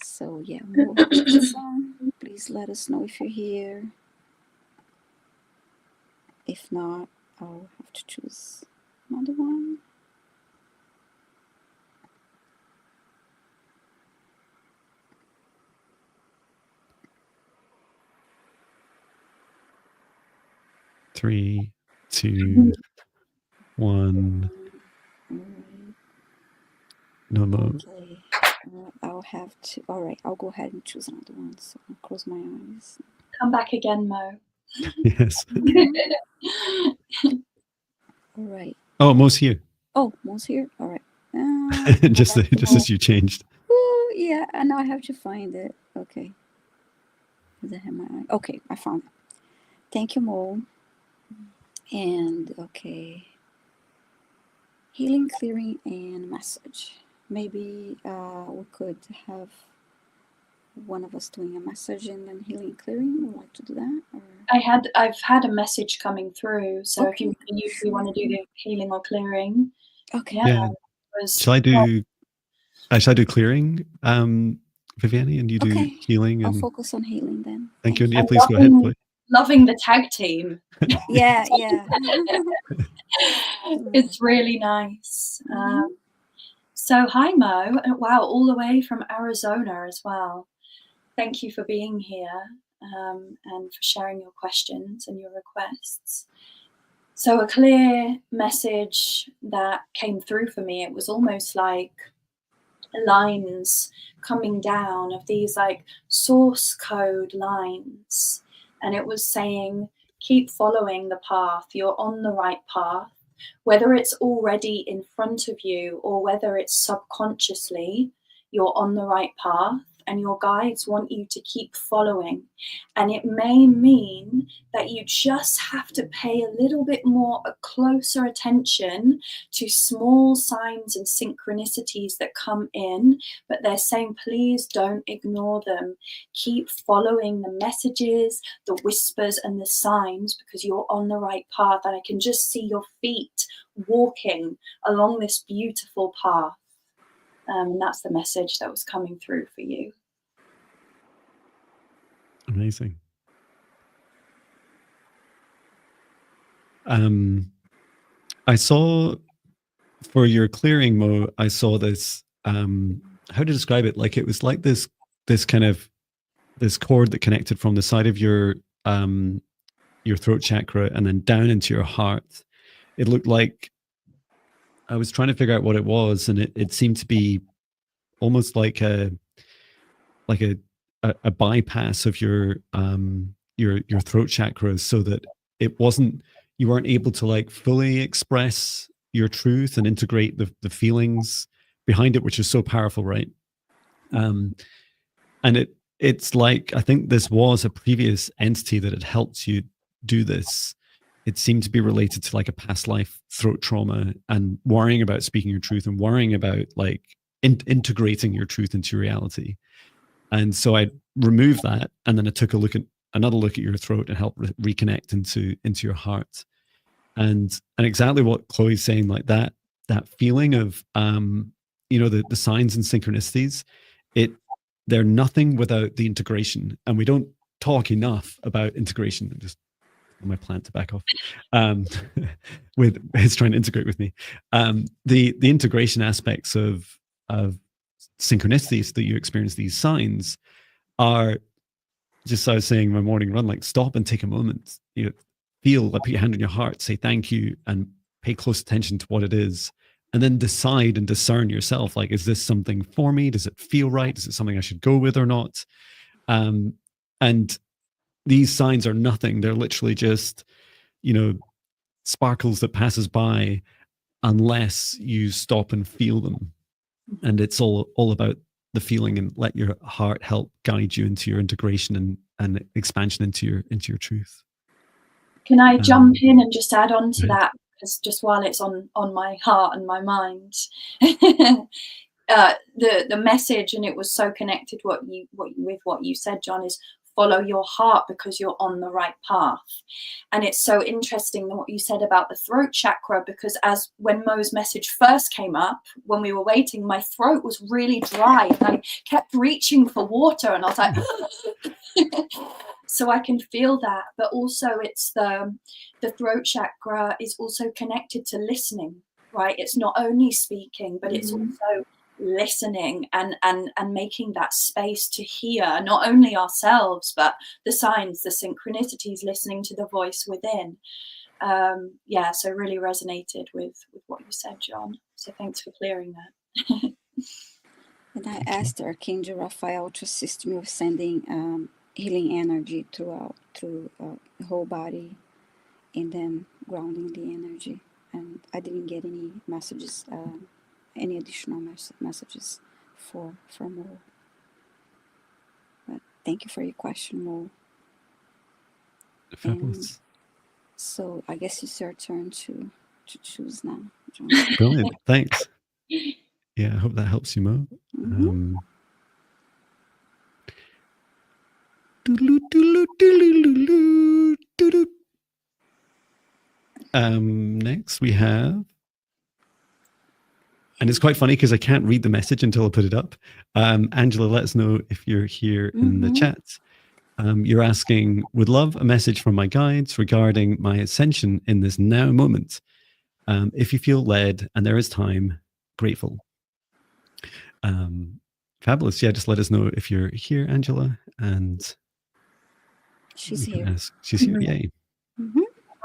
So yeah, Mo Hawkinson, please let us know if you're here. If not, I'll have to choose another one. Three, two, one. No, Mo. Okay. I'll have to. All right, I'll go ahead and choose another one. So I'll close my eyes. Come back again, Mo. Yes. All right. Oh, Mo's here. Oh, Mo's here. All right. just as you changed. Oh yeah, and now I have to find it. Okay. Does it have my eye? Okay, I found it. Thank you, Mo. And okay. Healing, clearing, and message. Maybe we could have one of us doing a message and then healing, clearing. Would like to do that? Or? I've had a message coming through. So Okay. if you usually want to do the healing or clearing, okay. Yeah. Shall I do clearing, Viviane, and you do healing? And I'll focus on healing then. Thank you. And yeah, please go ahead. Please. Loving the tag team. Yeah. It's really nice. So hi, Mo. Wow, all the way from Arizona as well. Thank you for being here and for sharing your questions and your requests. So a clear message that came through for me, it was almost like lines coming down of these like source code lines. And it was saying, keep following the path. You're on the right path. Whether it's already in front of you or whether it's subconsciously, you're on the right path and your guides want you to keep following. And it may mean that you just have to pay a little bit more, a closer attention to small signs and synchronicities that come in, but they're saying, please don't ignore them. Keep following the messages, the whispers and the signs because you're on the right path. And I can just see your feet walking along this beautiful path. And that's the message that was coming through for you. Amazing. I saw for your clearing, Mo, I saw this, how to describe it? Like it was like this kind of, this cord that connected from the side of your throat chakra and then down into your heart. It looked like, I was trying to figure out what it was, and it seemed to be almost like a bypass of your throat chakra, so that it wasn't, you weren't able to like fully express your truth and integrate the feelings behind it, which is so powerful, right? And it's like, I think this was a previous entity that had helped you do this. It seemed to be related to like a past life throat trauma and worrying about speaking your truth and worrying about like integrating your truth into reality. And so I removed that, and then I took another look at your throat and helped reconnect into your heart. And exactly what Chloe's saying, like that feeling of the signs and synchronicities, they're nothing without the integration. And we don't talk enough about integration. Just my plant to back off. With it's trying to integrate with me. The integration aspects of synchronicities that you experience, these signs, are just, I was saying in my morning run, like stop and take a moment. You know, feel, like put your hand on your heart, say thank you, and pay close attention to what it is, and then decide and discern yourself. Like, is this something for me? Does it feel right? Is it something I should go with or not? And these signs are nothing. They're literally just, you know, sparkles that passes by unless you stop and feel them. And it's all about the feeling, and let your heart help guide you into your integration and expansion into your truth. Can I jump in and just add on to that, because just while it's on my heart and my mind, the message, and it was so connected with what you said, John, is follow your heart because you're on the right path. And it's so interesting what you said about the throat chakra, because as when Mo's message first came up, when we were waiting, my throat was really dry and I kept reaching for water, and I was like so I can feel that. But also it's the throat chakra is also connected to listening, right? It's not only speaking, but it's also listening and making that space to hear not only ourselves but the signs, the synchronicities, listening to the voice within. So really resonated with what you said, John, so thanks for clearing that. And I asked Archangel Raphael to assist me with sending healing energy through the whole body, and then grounding the energy, and I didn't get any messages, any additional messages for Mo. But thank you for your question, Mo. Fabulous. So I guess it's your turn to choose now, John. Brilliant. Thanks. Yeah, I hope that helps you, Mo. Next we have, and it's quite funny because I can't read the message until I put it up. Angela, let us know if you're here in the chat. You're asking, would love a message from my guides regarding my ascension in this now moment. If you feel led and there is time, grateful. Fabulous. Yeah, just let us know if you're here, Angela. And she's here. She's here. Yay.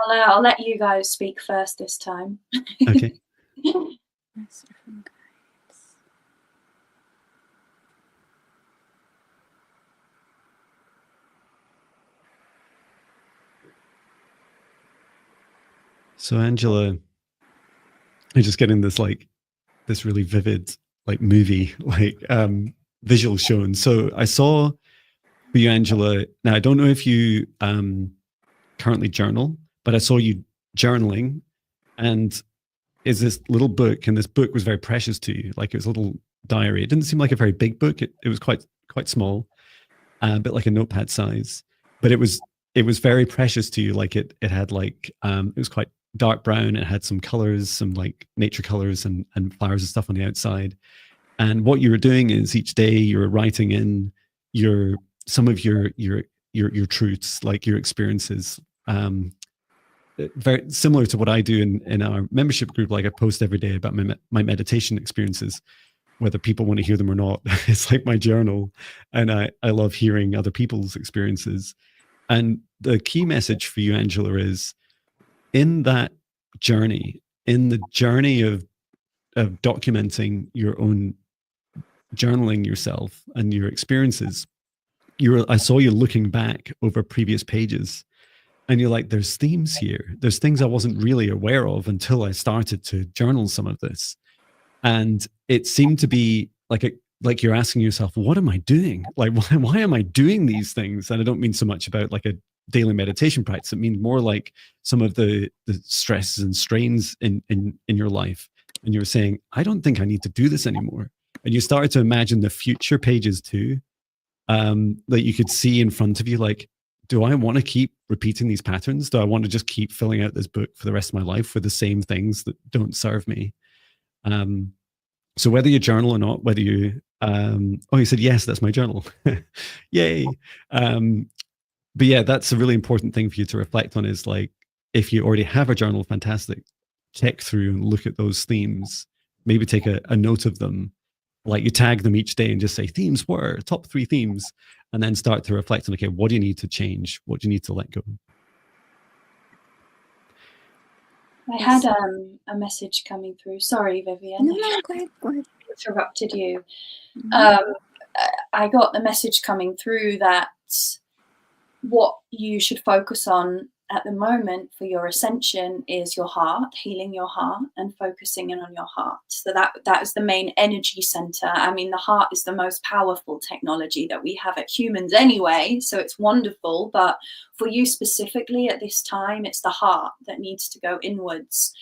I'll let you guys speak first this time. Okay. So Angela, I'm just getting this really vivid movie visual shown. So I saw for you, Angela. Now I don't know if you currently journal, but I saw you journaling, and is this little book, and this book was very precious to you. Like, it was a little diary. It didn't seem like a very big book. It was quite small, a bit like a notepad size, but it was very precious to you. Like it had it was quite dark brown. It had some colors, some like nature colors and flowers and stuff on the outside. And what you were doing is each day you were writing in some of your truths, like your experiences. Very similar to what I do in our membership group. Like, I post every day about my meditation experiences, whether people want to hear them or not. It's like my journal, and I love hearing other people's experiences. And the key message for you, Angela, is in that journey, in the journey of documenting your own, journaling yourself and your experiences. I saw you looking back over previous pages, and you're like, there's themes here. There's things I wasn't really aware of until I started to journal some of this. And it seemed to be like you're asking yourself, what am I doing? Like, why am I doing these things? And I don't mean so much about like a daily meditation practice. It means more like some of the stresses and strains in your life. And you were saying, I don't think I need to do this anymore. And you started to imagine the future pages too, that you could see in front of you. Like, do I want to keep repeating these patterns? Do I want to just keep filling out this book for the rest of my life with the same things that don't serve me? So whether you journal or not, whether you, you said, yes, that's my journal. Yay. But yeah, that's a really important thing for you to reflect on, is like, if you already have a journal, fantastic, check through and look at those themes, maybe take a note of them, like you tag them each day and just say themes were top 3 themes, and then start to reflect on, okay, what do you need to change? What do you need to let go? I had a message coming through. Sorry, Viviane. No, go ahead. Interrupted you. Mm-hmm. I got the message coming through that what you should focus on at the moment for your ascension is your heart, healing your heart and focusing in on your heart. So that is the main energy center. I mean, the heart is the most powerful technology that we have at humans anyway, so it's wonderful. But for you specifically at this time, it's the heart that needs to go inwards.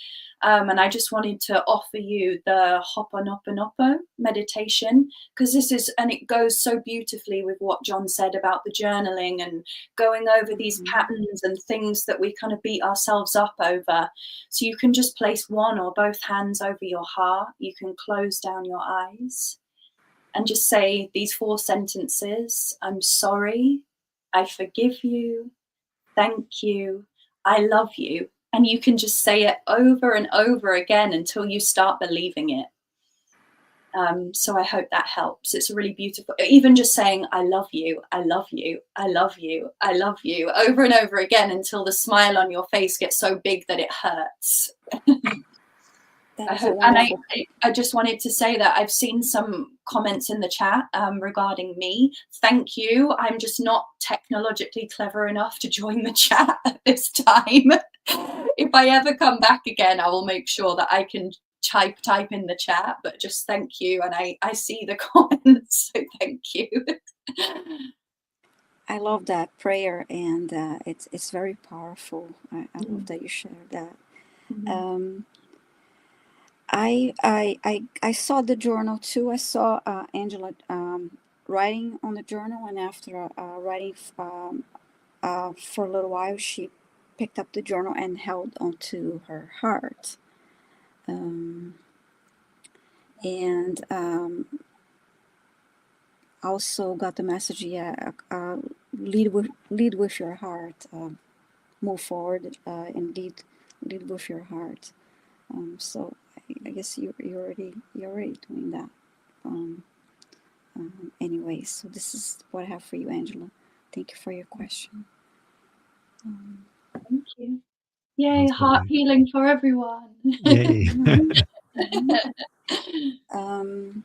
And I just wanted to offer you the Ho'oponopono meditation, because it goes so beautifully with what John said about the journaling and going over these patterns and things that we kind of beat ourselves up over. So you can just place one or both hands over your heart. You can close down your eyes and just say these 4 sentences. I'm sorry. I forgive you. Thank you. I love you. And you can just say it over and over again until you start believing it. So I hope that helps. It's really beautiful. Even just saying, I love you, I love you, I love you, I love you, over and over again until the smile on your face gets so big that it hurts. I just wanted to say that I've seen some comments in the chat regarding me. Thank you. I'm just not technologically clever enough to join the chat at this time. If I ever come back again, I will make sure that I can type in the chat, but just thank you. And I see the comments, so thank you. I love that prayer, and it's very powerful. I love that you shared that. Mm-hmm. I saw the journal too. I saw Angela writing on the journal, and after writing for a little while, she picked up the journal and held onto her heart. Also got the message, lead with your heart, move forward, and lead with your heart. So I guess you're already doing that. Anyway, so this is what I have for you, Angela. Thank you for your question. Thank you. Yay, heart healing for everyone. Yay. I'm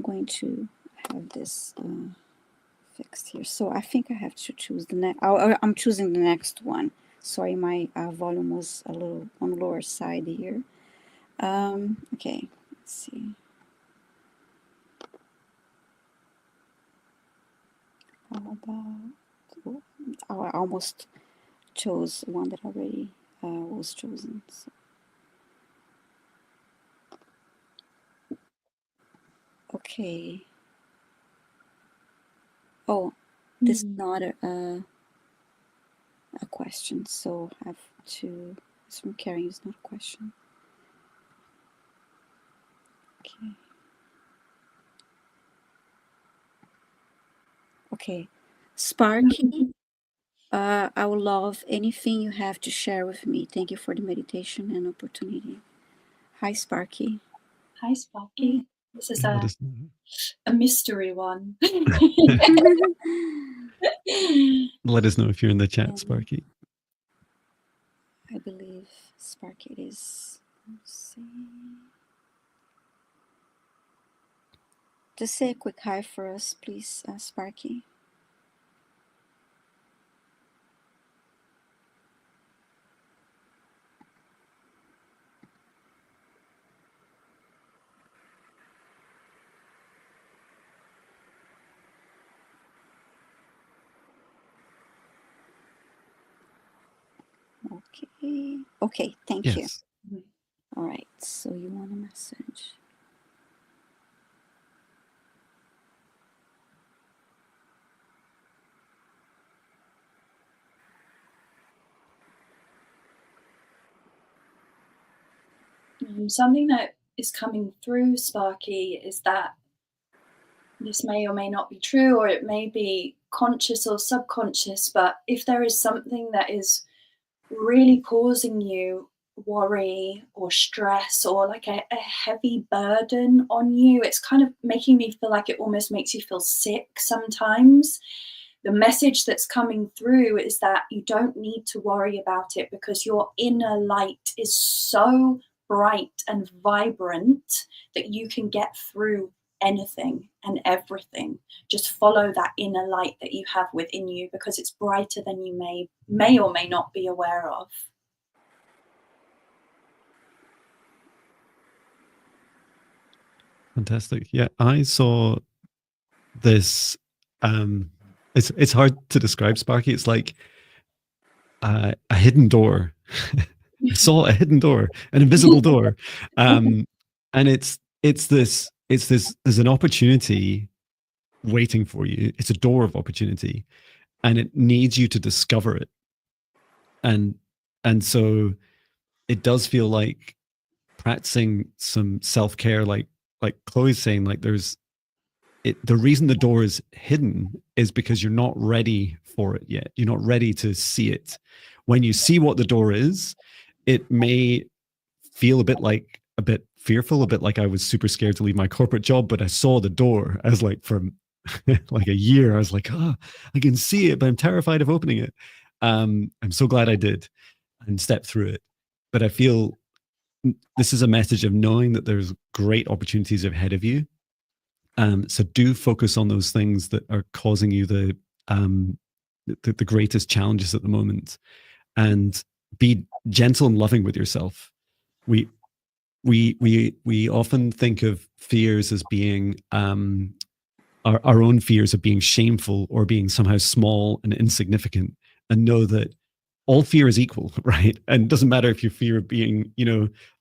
going to have this fixed here. So I think I have to choose the next. I'm choosing the next one. Sorry, my volume was a little on the lower side here. Okay, let's see. How about? Oh, I almost chose one that already was chosen. So. Okay. Oh, this is not a question, so I have to. It's from Carrie. It's not a question. Okay. Okay, Sparky. I would love anything you have to share with me. Thank you for the meditation and opportunity. Hi, Sparky. Hi, Sparky. This is a mystery one. Let us know if you're in the chat, Sparky. I believe Sparky is. Let's see. Just say a quick hi for us, please, Sparky. Okay, thank you. All right, so you want a message. Something that is coming through, Sparky, is that this may or may not be true, or it may be conscious or subconscious, but if there is something that is really causing you worry or stress or like a heavy burden on you, it's kind of making me feel like it almost makes you feel sick sometimes. The message that's coming through is that you don't need to worry about it, because your inner light is so bright and vibrant that you can get through anything and everything. Just follow that inner light that you have within you, because it's brighter than you may or may not be aware of. Fantastic. Yeah, I saw this. It's hard to describe, Sparky. It's like a hidden door. I saw a hidden door, an invisible door, and it's this. There's an opportunity waiting for you. It's a door of opportunity, and it needs you to discover it. And so it does feel like practicing some self-care, like Chloe's saying, like there's it, the reason the door is hidden is because you're not ready for it yet. You're not ready to see it. When you see what the door is, it may feel a bit fearful, a bit like I was super scared to leave my corporate job, but I saw the door as like from like a year. I was like, I can see it, but I'm terrified of opening it. I'm so glad I did and stepped through it. But I feel this is a message of knowing that there's great opportunities ahead of you. So do focus on those things that are causing you the greatest challenges at the moment, and be gentle and loving with yourself. We often think of fears as being our own fears of being shameful or being somehow small and insignificant, and know that all fear is equal, right? And it doesn't matter if you fear being,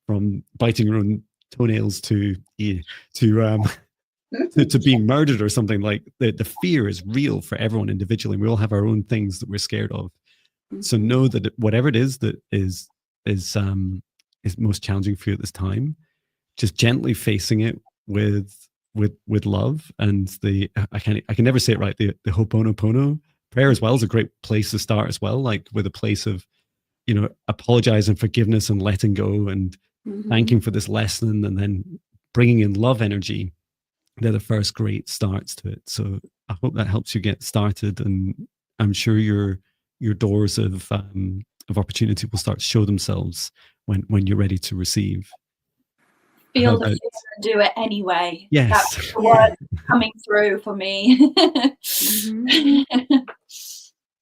from biting your own toenails to being murdered or something. Like the fear is real for everyone individually, and we all have our own things that we're scared of. So know that whatever it is that is most challenging for you at this time, just gently facing it with love. And I can never say it right, the Ho'oponopono prayer as well is a great place to start as well, like with a place of apologize and forgiveness and letting go and thanking for this lesson, and then bringing in love energy. They're the first great starts to it. So I hope that helps you get started, and I'm sure your doors of opportunity will start to show themselves when you're ready to receive. Feel the fear and do it anyway. Yes. That's the word coming through for me.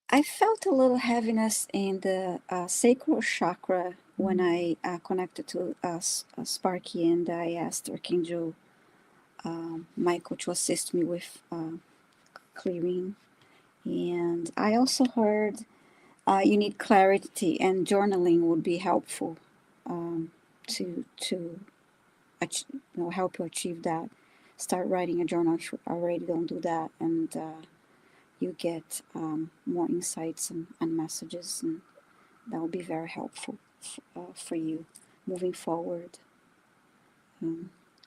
I felt a little heaviness in the sacral chakra when I connected to Sparky, and I asked Archangel Michael to assist me with clearing. And I also heard you need clarity, and journaling would be helpful to help you achieve that. Start writing a journal if you already don't do that, and you get more insights and messages, and that will be very helpful for you moving forward.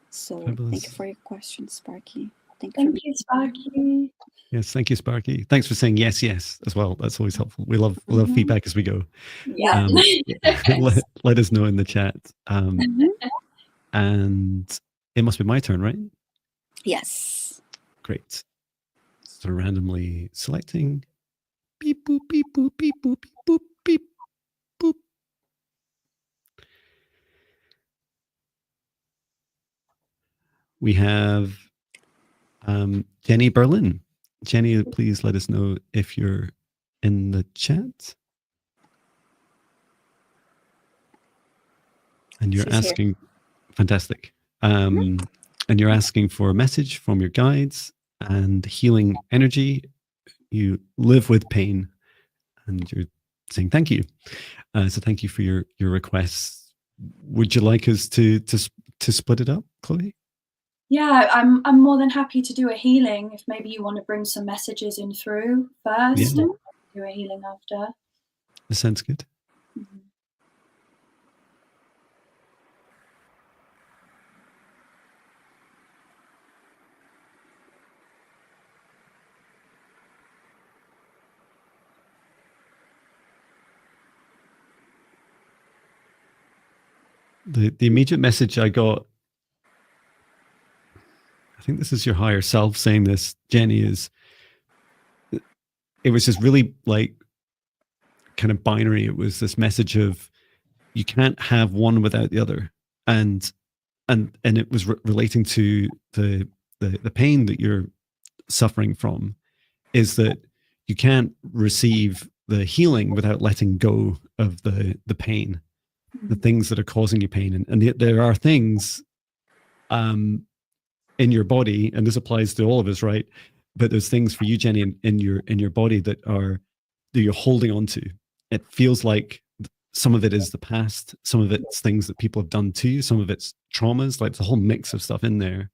So Fabulous. Thank you for your question, Sparky. Thank you, Sparky. Yes, thank you, Sparky. Thanks for saying yes as well. That's always helpful. We love feedback as we go. Yeah. Let us know in the chat. And it must be my turn, right? Yes. Great. So randomly selecting. Beep boop beep boop beep boop beep boop beep boop. We have Jenny Berlin. Jenny, please let us know if you're in the chat. And you're asking, fantastic. And you're asking for a message from your guides and healing energy. You live with pain, and you're saying thank you. So thank you for your requests. Would you like us to split it up, Chloe? Yeah, I'm more than happy to do a healing if maybe you want to bring some messages in through first and do a healing after. That sounds good. The immediate message I got, I think this is your higher self saying this, Jenny, is it was just really like kind of binary. It was this message of you can't have one without the other, and it was relating to the pain that you're suffering from, is that you can't receive the healing without letting go of the pain, the things that are causing you pain, and there are things in your body, and this applies to all of us, right? But there's things for you, Jenny, in your body that you're holding on to. It feels like some of it is the past, some of it's things that people have done to you, some of it's traumas, like the whole mix of stuff in there.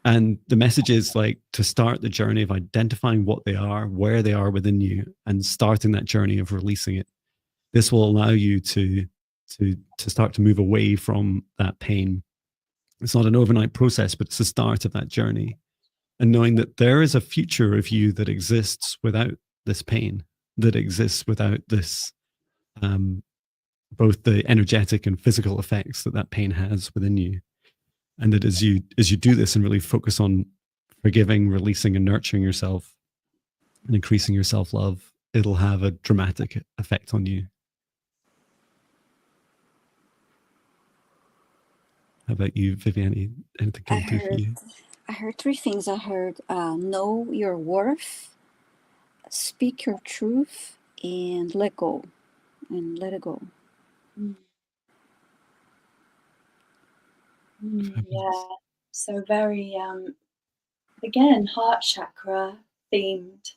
And the message is like to start the journey of identifying what they are, where they are within you, and starting that journey of releasing it. This will allow you to start to move away from that pain. It's not an overnight process, but it's the start of that journey. And knowing that there is a future of you that exists without this pain, that exists without this, both the energetic and physical effects that pain has within you. And that as you do this and really focus on forgiving, releasing, and nurturing yourself and increasing your self-love, it'll have a dramatic effect on you. How about you, Viviane? Anything come through for you? I heard three things. I heard know your worth, speak your truth, and let go, and let it go. Yeah, so very again, heart chakra themed.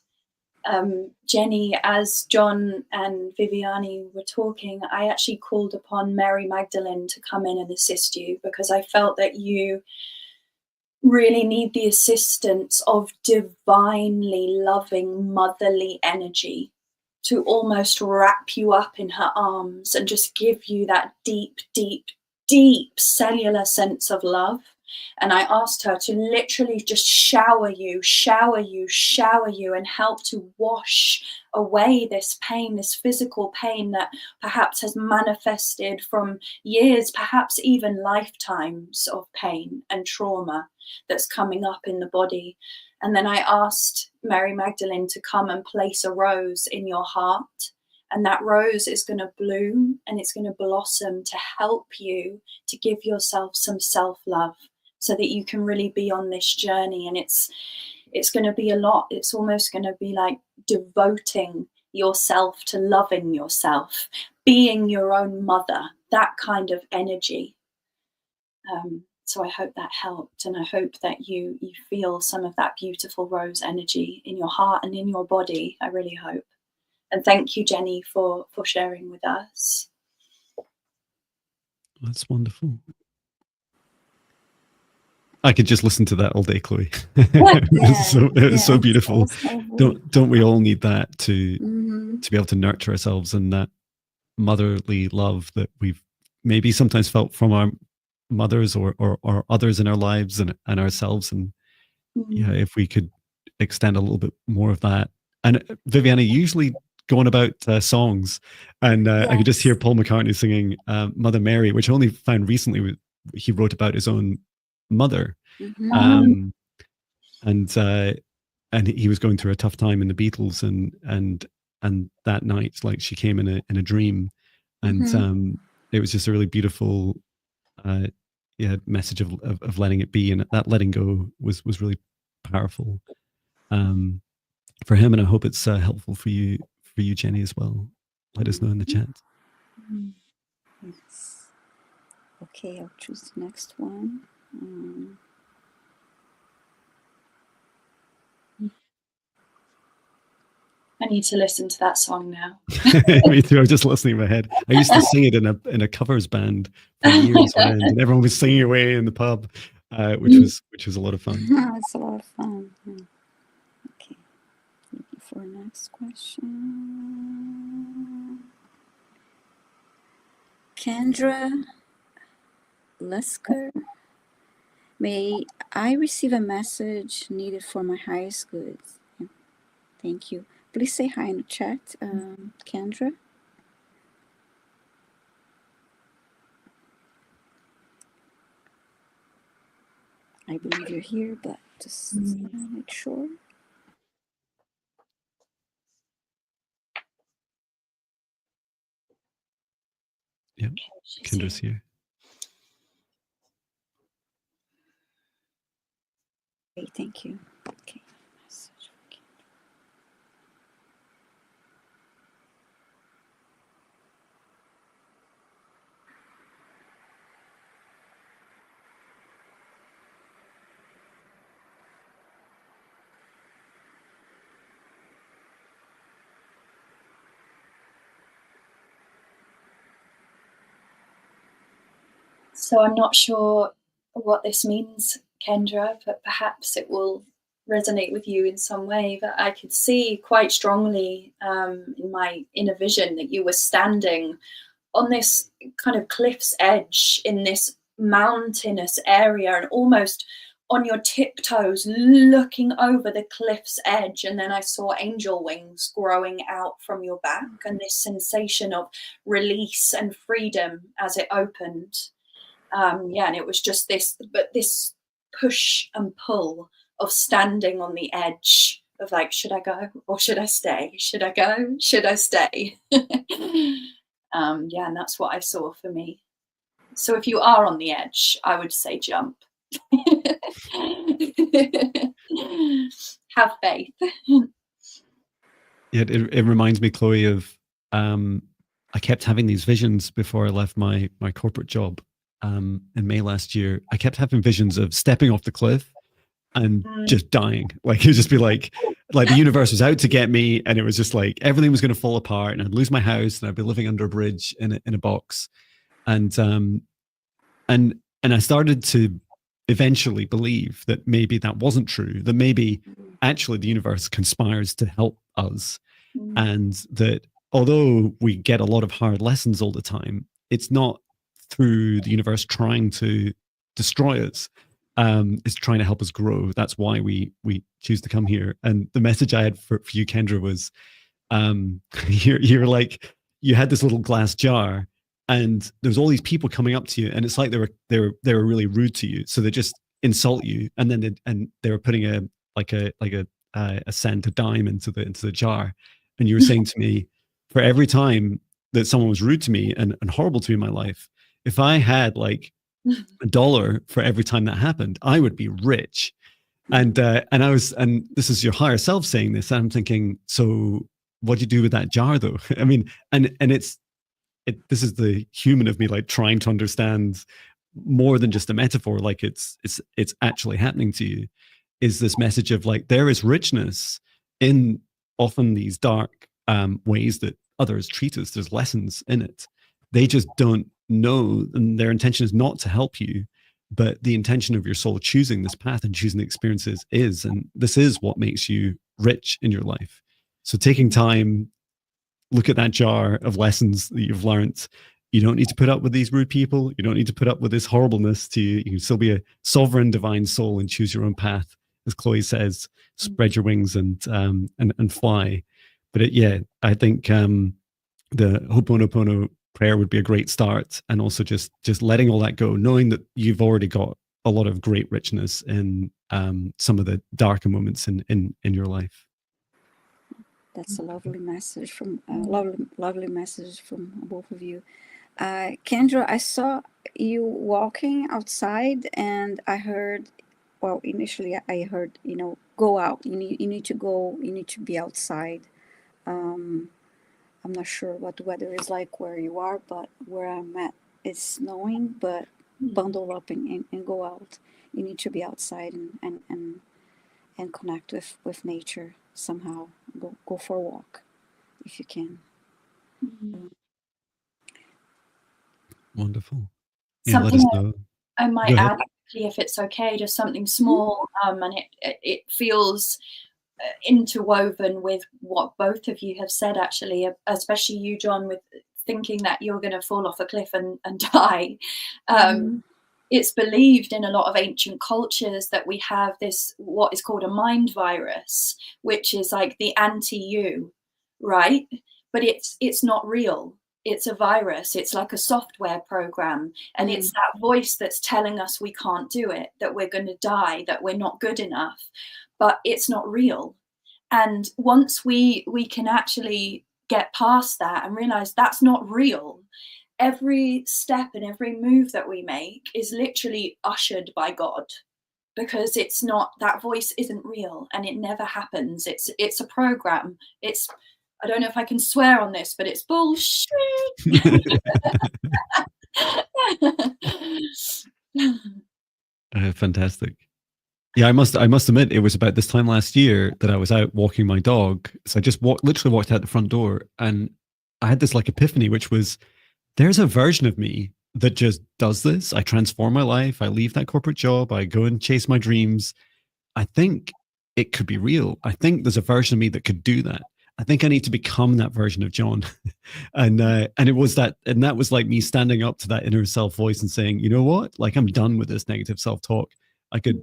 Jenny, as John and Viviane were talking, I actually called upon Mary Magdalene to come in and assist you, because I felt that you really need the assistance of divinely loving motherly energy to almost wrap you up in her arms and just give you that deep, deep, deep cellular sense of love. And I asked her to literally just shower you, and help to wash away this pain, this physical pain that perhaps has manifested from years, perhaps even lifetimes of pain and trauma that's coming up in the body. And then I asked Mary Magdalene to come and place a rose in your heart. And that rose is going to bloom and it's going to blossom to help you to give yourself some self-love, so that you can really be on this journey. And it's going to be a lot. It's almost going to be like devoting yourself to loving yourself, being your own mother, that kind of energy. So I hope that helped, and I hope that you feel some of that beautiful rose energy in your heart and in your body. I really hope. And thank you, Jenny, for sharing with us. That's wonderful. I could just listen to that all day, Chloe. It's so beautiful. Don't we all need that to be able to nurture ourselves, and that motherly love that we've maybe sometimes felt from our mothers or others in our lives and ourselves. And yeah, if we could extend a little bit more of that. And Viviane, usually going about songs, and I could just hear Paul McCartney singing Mother Mary, which I only found recently. He wrote about his own mother, and he was going through a tough time in the Beatles, and that night, like, she came in a dream, and it was just a really beautiful message of letting it be, and that letting go was really powerful for him, and I hope it's helpful for you, Jenny, as well. Let us know in the chat. Yes. Okay, I'll choose the next one. I need to listen to that song now. Me too. I was just listening in my head. I used to sing it in a covers band for years, and everyone was singing away in the pub, which was a lot of fun. It's a lot of fun. Okay, looking for next question. Kendra Lesker, may I receive a message needed for my highest good? Thank you. Please say hi in the chat, Kendra. I believe you're here, but just make sure. Yep, Kendra's here. Okay, thank you. Okay. Message. So I'm not sure what this means, Kendra, but perhaps it will resonate with you in some way. But I could see quite strongly in my inner vision that you were standing on this kind of cliff's edge in this mountainous area and almost on your tiptoes looking over the cliff's edge. And then I saw angel wings growing out from your back and this sensation of release and freedom as it opened. And it was just this push and pull of standing on the edge of like, should I go or should I stay? Should I go? Should I stay? And that's what I saw for me. So if you are on the edge, I would say jump. Have faith. Yeah, it reminds me, Chloe, of I kept having these visions before I left my corporate job. In May last year, I kept having visions of stepping off the cliff and just dying. Like, it would just be like the universe was out to get me, and it was just like everything was going to fall apart, and I'd lose my house, and I'd be living under a bridge in a box. And I started to eventually believe that maybe that wasn't true, that maybe actually the universe conspires to help us, and that although we get a lot of hard lessons all the time, it's not through the universe trying to destroy us. It's trying to help us grow. That's why we choose to come here. And the message I had for you, Kendra, was you're like, you had this little glass jar, and there's all these people coming up to you, and it's like they were really rude to you, so they just insult you, and then they were putting a cent, a dime into the jar, and you were saying to me, for every time that someone was rude to me and horrible to me in my life, if I had like $1 for every time that happened, I would be rich. And this is your higher self saying this, and I'm thinking, so what do you do with that jar though? I mean, and this is the human of me, like trying to understand more than just a metaphor, like it's actually happening to you, is this message of like, there is richness in often these dark ways that others treat us. There's lessons in it. They just don't know, and their intention is not to help you, but the intention of your soul choosing this path and choosing the experiences is, and this is what makes you rich in your life. So taking time, look at that jar of lessons that you've learned. You don't need to put up with these rude people. You don't need to put up with this horribleness to you. You can still be a sovereign divine soul and choose your own path. As Chloe says, spread your wings and fly. But I think the Ho'oponopono prayer would be a great start, and also just letting all that go, knowing that you've already got a lot of great richness in some of the darker moments in your life. That's a lovely message from lovely message from both of you. Kendra, I saw you walking outside, and I heard, well, initially I heard, go out. You need to go. You need to be outside. I'm not sure what the weather is like where you are, but where I'm at, it's snowing. But bundle up and go out. You need to be outside and connect with nature somehow. Go for a walk if you can. Wonderful. Yeah, let us know. I might add, if it's okay, just something small, and it feels interwoven with what both of you have said, actually, especially you, John, with thinking that you're going to fall off a cliff and die. It's believed in a lot of ancient cultures that we have this, what is called a mind virus, which is like the anti-you, right? But it's not real. it's a virus. It's like a software program, and it's that voice that's telling us we can't do it, that we're going to die, that we're not good enough, but it's not real. And once we can actually get past that and realize that's not real, every step and every move that we make is literally ushered by God, because it's not, that voice isn't real and it never happens. It's a program. I don't know if I can swear on this, but it's bullshit. Fantastic. Yeah, I must admit, it was about this time last year that I was out walking my dog. So I just literally walked out the front door, and I had this like epiphany, which was, there's a version of me that just does this. I transform my life. I leave that corporate job. I go and chase my dreams. I think it could be real. I think there's a version of me that could do that. I think I need to become that version of John. and it was that, and that was like me standing up to that inner self voice and saying, you know what? Like, I'm done with this negative self-talk. I could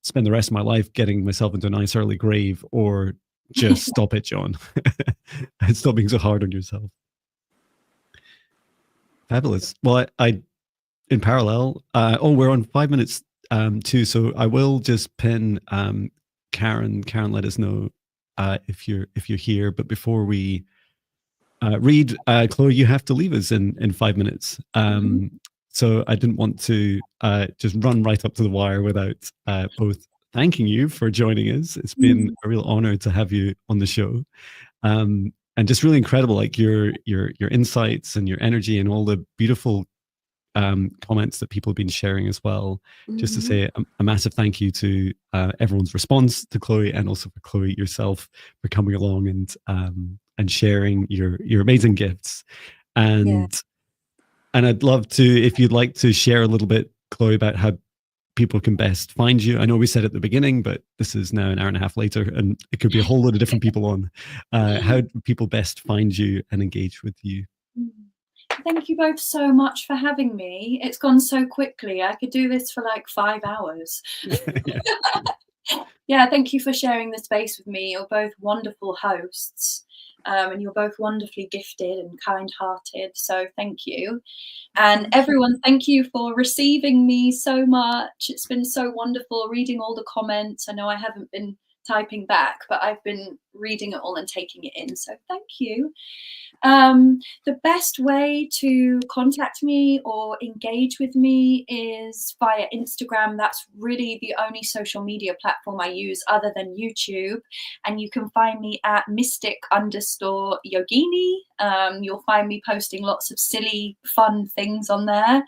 spend the rest of my life getting myself into a nice early grave, or just stop it, John. And stop being so hard on yourself. Fabulous. Well, I in parallel, we're on 5 minutes too, so I will just pin Karen. Karen, let us know if you're here. But before we read, Chloe, you have to leave us in 5 minutes. So I didn't want to just run right up to the wire without both thanking you for joining us. It's been a real honor to have you on the show. And just really incredible, like your insights and your energy and all the beautiful comments that people have been sharing as well. Just to say a massive thank you to everyone's response to Chloe, and also for Chloe yourself for coming along and sharing your amazing gifts. And I'd love to, if you'd like to share a little bit, Chloe, about how people can best find you. I know we said at the beginning, but this is now an hour and a half later, and it could be a whole lot of different people on. How do people best find you and engage with you? Thank you both so much for having me. It's gone so quickly. I could do this for like 5 hours. Yeah, thank you for sharing the space with me. You're both wonderful hosts. And you're both wonderfully gifted and kind-hearted, so thank you. And everyone, thank you for receiving me so much. It's been so wonderful reading all the comments. I know I haven't been typing back, but I've been reading it all and taking it in, so thank you. The best way to contact me or engage with me is via Instagram. That's really the only social media platform I use other than YouTube. And you can find me at mystic_yogini. You'll find me posting lots of silly, fun things on there.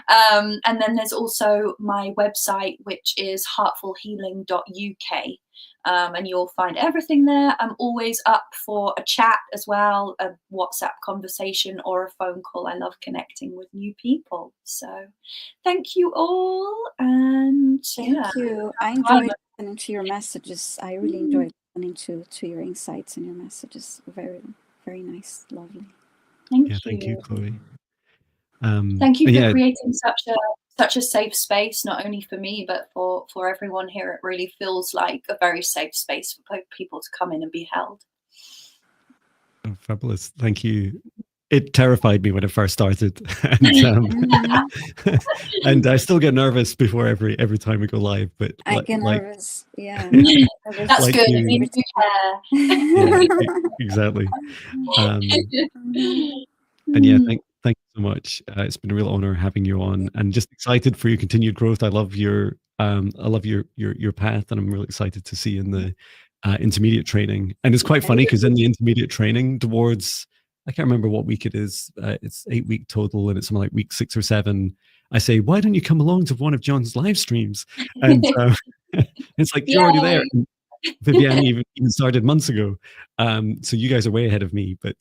And then there's also my website, which is heartfulhealing.uk. And you'll find everything there. I'm always up for a chat as well, a WhatsApp conversation or a phone call. I love connecting with new people. So thank you all. And thank you. I enjoyed listening to your messages. I really enjoyed listening to your insights and your messages. Very, very nice. Lovely. Thank you. Thank you, Chloe. Thank you for creating such a safe space, not only for me, but for everyone here. It really feels like a very safe space for people to come in and be held. Oh, fabulous. Thank you. It terrified me when it first started. And I still get nervous before every time we go live. But I get nervous. Yeah. That's like good. You yeah, exactly. And yeah, thank you so much. It's been a real honor having you on, and just excited for your continued growth. I love your path, and I'm really excited to see in the intermediate training. And it's quite funny because in the intermediate training towards, I can't remember what week it is. It's 8-week total, and it's something like week 6 or 7. I say, why don't you come along to one of John's live streams? And it's like, you're already there. And Viviane even started months ago. So you guys are way ahead of me, but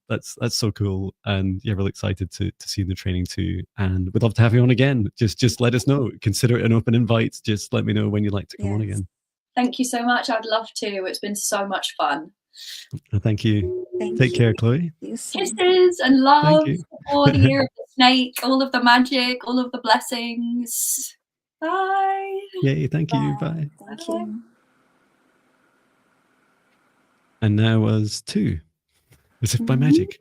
that's so cool. And yeah, really excited to see the training too. And we'd love to have you on again. Just let us know. Consider it an open invite. Just let me know when you'd like to come on again. Thank you so much. I'd love to. It's been so much fun. Thank you. Take care, Chloe. Kisses and love for the year of the snake, all of the magic, all of the blessings. Bye. Yay, thank you. Bye. Thank you. And now was 2, as if by magic.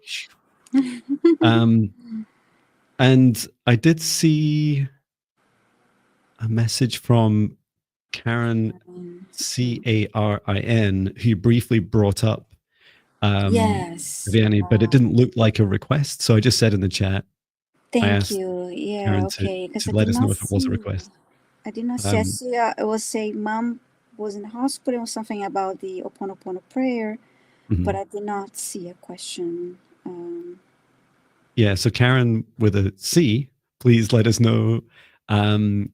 And I did see a message from Karen Carin, who you briefly brought up, Yes. Viviane, but it didn't look like a request. So I just said in the chat, I Thank asked you. Yeah, Karen okay. Because to I let did us know not if it was a see. request. I did not see. I see. It was say mom was in the hospital or something about the Ho'oponopono prayer, but I did not see a question. Yeah. So Karen with a C, please let us know, and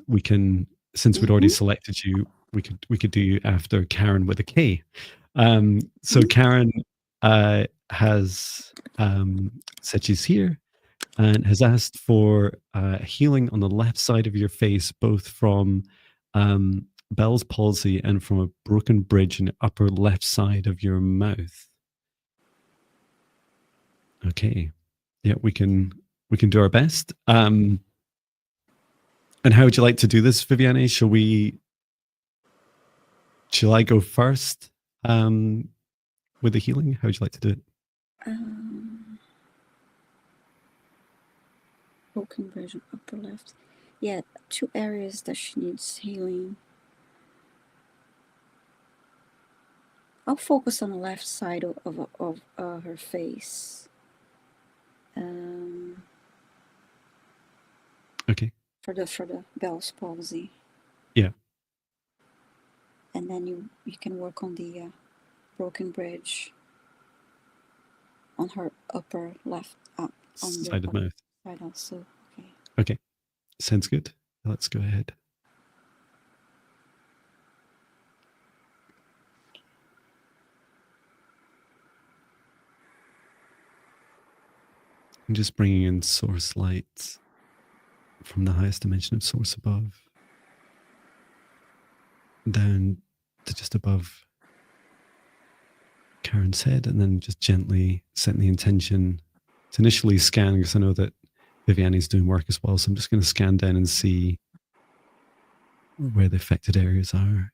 we can. Since we'd already selected you, we could do you after Karen with a K. So Karen has said she's here and has asked for healing on the left side of your face, both from Bell's palsy and from a broken bridge in the upper left side of your mouth. Okay, yeah, we can do our best. And how would you like to do this, Viviane? Shall I go first with the healing? How would you like to do it? Broken bridge on upper left. Yeah, 2 areas that she needs healing. I'll focus on the left side of her face. Okay. For the Bell's palsy. Yeah. And then you can work on the broken bridge on her upper left on side of the mouth. Side also. Okay. Okay. Sounds good. Let's go ahead. I'm just bringing in source light from the highest dimension of source above down to just above Karen's head, and then just gently setting the intention to initially scan, because I know that Viviane is doing work as well. So I'm just going to scan down and see where the affected areas are.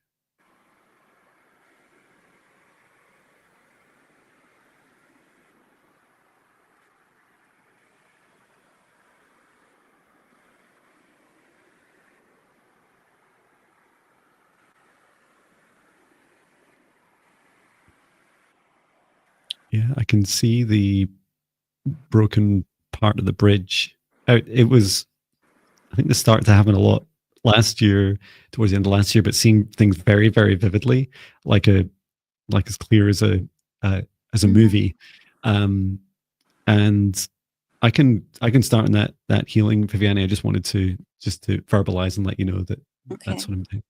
Yeah, I can see the broken part of the bridge. It was, I think this started to happen a lot last year, towards the end of last year, but seeing things very, very vividly, like as clear as a movie. And I can start in that healing, Viviane. I just wanted to verbalize and let you know that that's what I'm doing.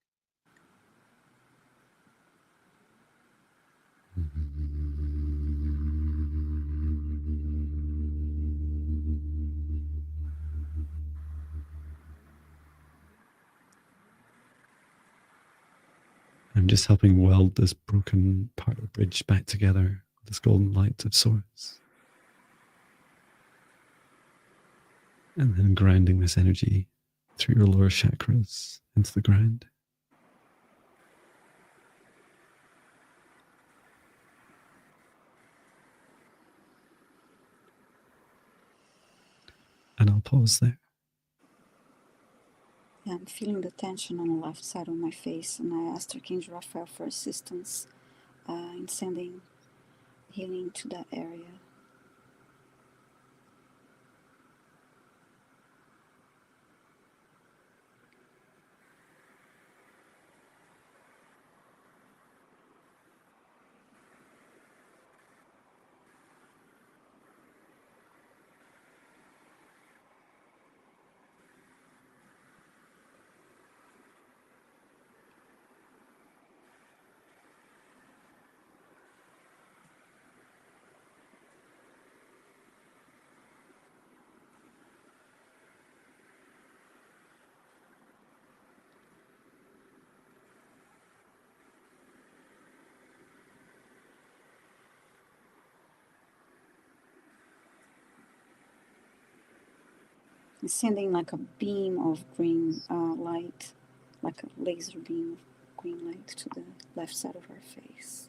I'm just helping weld this broken part of the bridge back together with this golden light of source. And then grounding this energy through your lower chakras into the ground. And I'll pause there. Yeah, I'm feeling the tension on the left side of my face, and I asked Archangel Raphael for assistance in sending healing to that area. It's sending like a beam of green light, like a laser beam of green light to the left side of her face.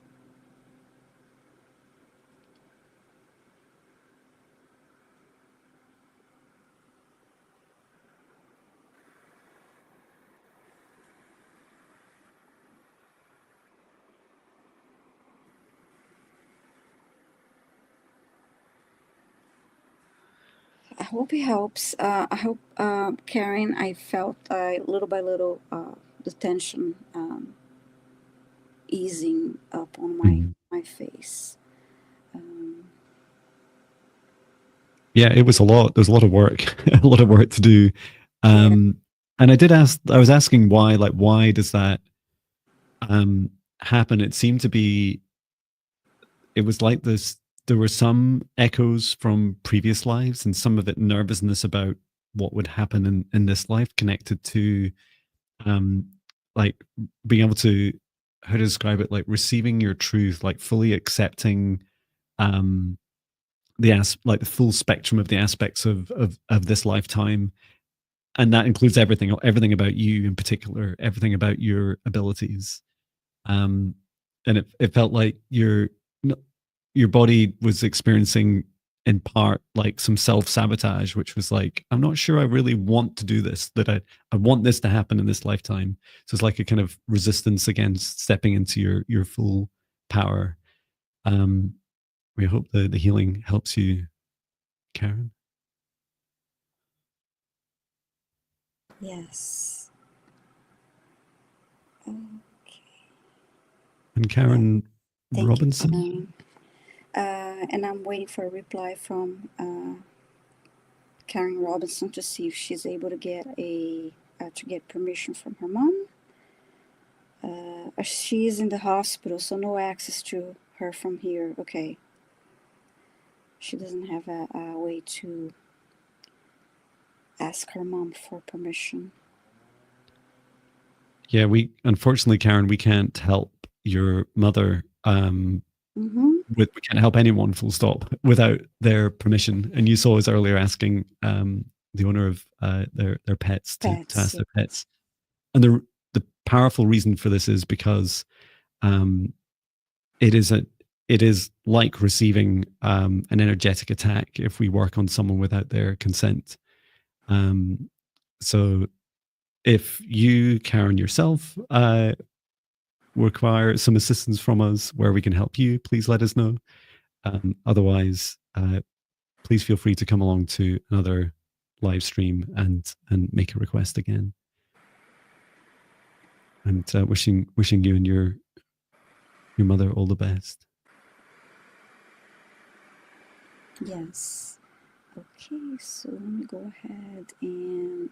hope it helps. I hope, Karen, I felt little by little the tension easing up on my face. Yeah, it was a lot. There was a lot of work, a lot of work to do. Yeah. And I was asking why, like, why does that happen? It seemed to be, it was like this, there were some echoes from previous lives and some of it nervousness about what would happen in this life connected to like being able to, how to describe it, like receiving your truth, like fully accepting like the full spectrum of the aspects of this lifetime, and that includes everything about you in particular, everything about your abilities. And it felt like your body was experiencing in part like some self-sabotage, which was like, I'm not sure I really want to do this, that I want this to happen in this lifetime. So it's like a kind of resistance against stepping into your full power. We hope the healing helps you, Karen. Yes. Okay. And Karen Robinson. You, and I'm waiting for a reply from Karen Robinson to see if she's able to get permission from her mom. She is in the hospital, so no access to her from here. Okay. She doesn't have a way to ask her mom for permission. Yeah, unfortunately, Karen, we can't help your mother. We can't help anyone, full stop, without their permission. And you saw us earlier asking the owner of their pets to ask their pets. And the powerful reason for this is because it is like receiving an energetic attack if we work on someone without their consent. So if you, Karen, yourself require some assistance from us where we can help you, please let us know. Otherwise, please feel free to come along to another live stream and make a request again. And wishing you and your mother all the best. Yes. Okay, so let me go ahead and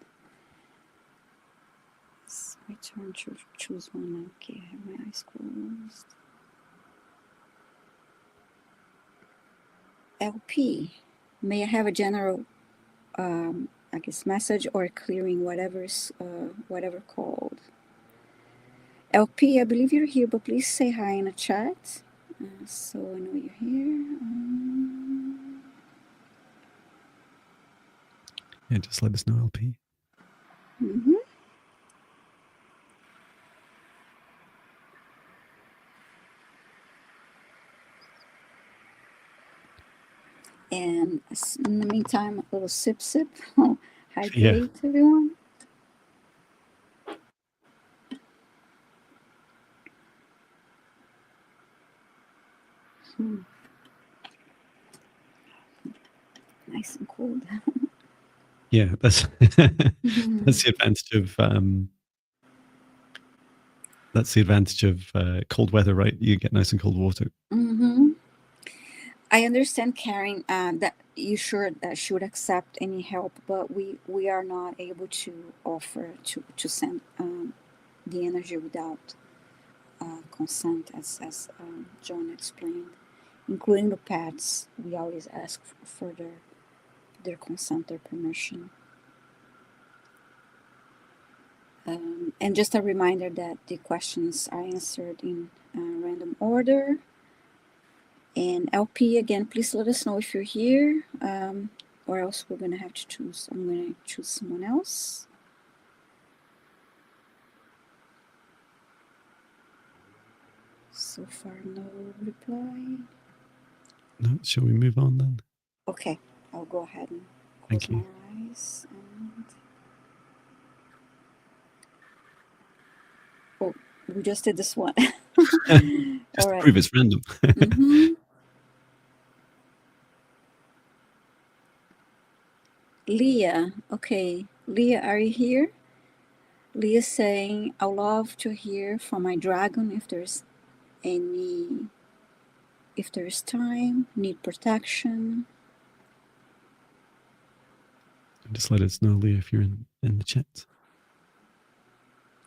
it's my turn to choose one now. Okay, I have my eyes closed. LP, may I have a general, I guess, message or clearing, whatever called. LP, I believe you're here, but please say hi in the chat, so I know you're here. Yeah, just let us know, LP. And in the meantime, a little sip. Hydrate, everyone. Nice and cold. Yeah, that's that's the advantage of cold weather, right? You get nice and cold water. I understand, Karen, that you should accept any help, but we are not able to offer to send the energy without consent, as Joan explained, including the pets. We always ask for their consent, their permission. And just a reminder that the questions are answered in random order. And LP, again, please let us know if you're here, or else we're going to have to choose. I'm going to choose someone else. So far, no reply. No, shall we move on then? Okay, I'll go ahead and close my eyes. Oh, we just did this one. Just to prove it's random. Leah. Okay, Leah, are you here? Leah saying, "I would love to hear from my dragon if there's time, need protection." Just let us know, Leah, if you're in the chat.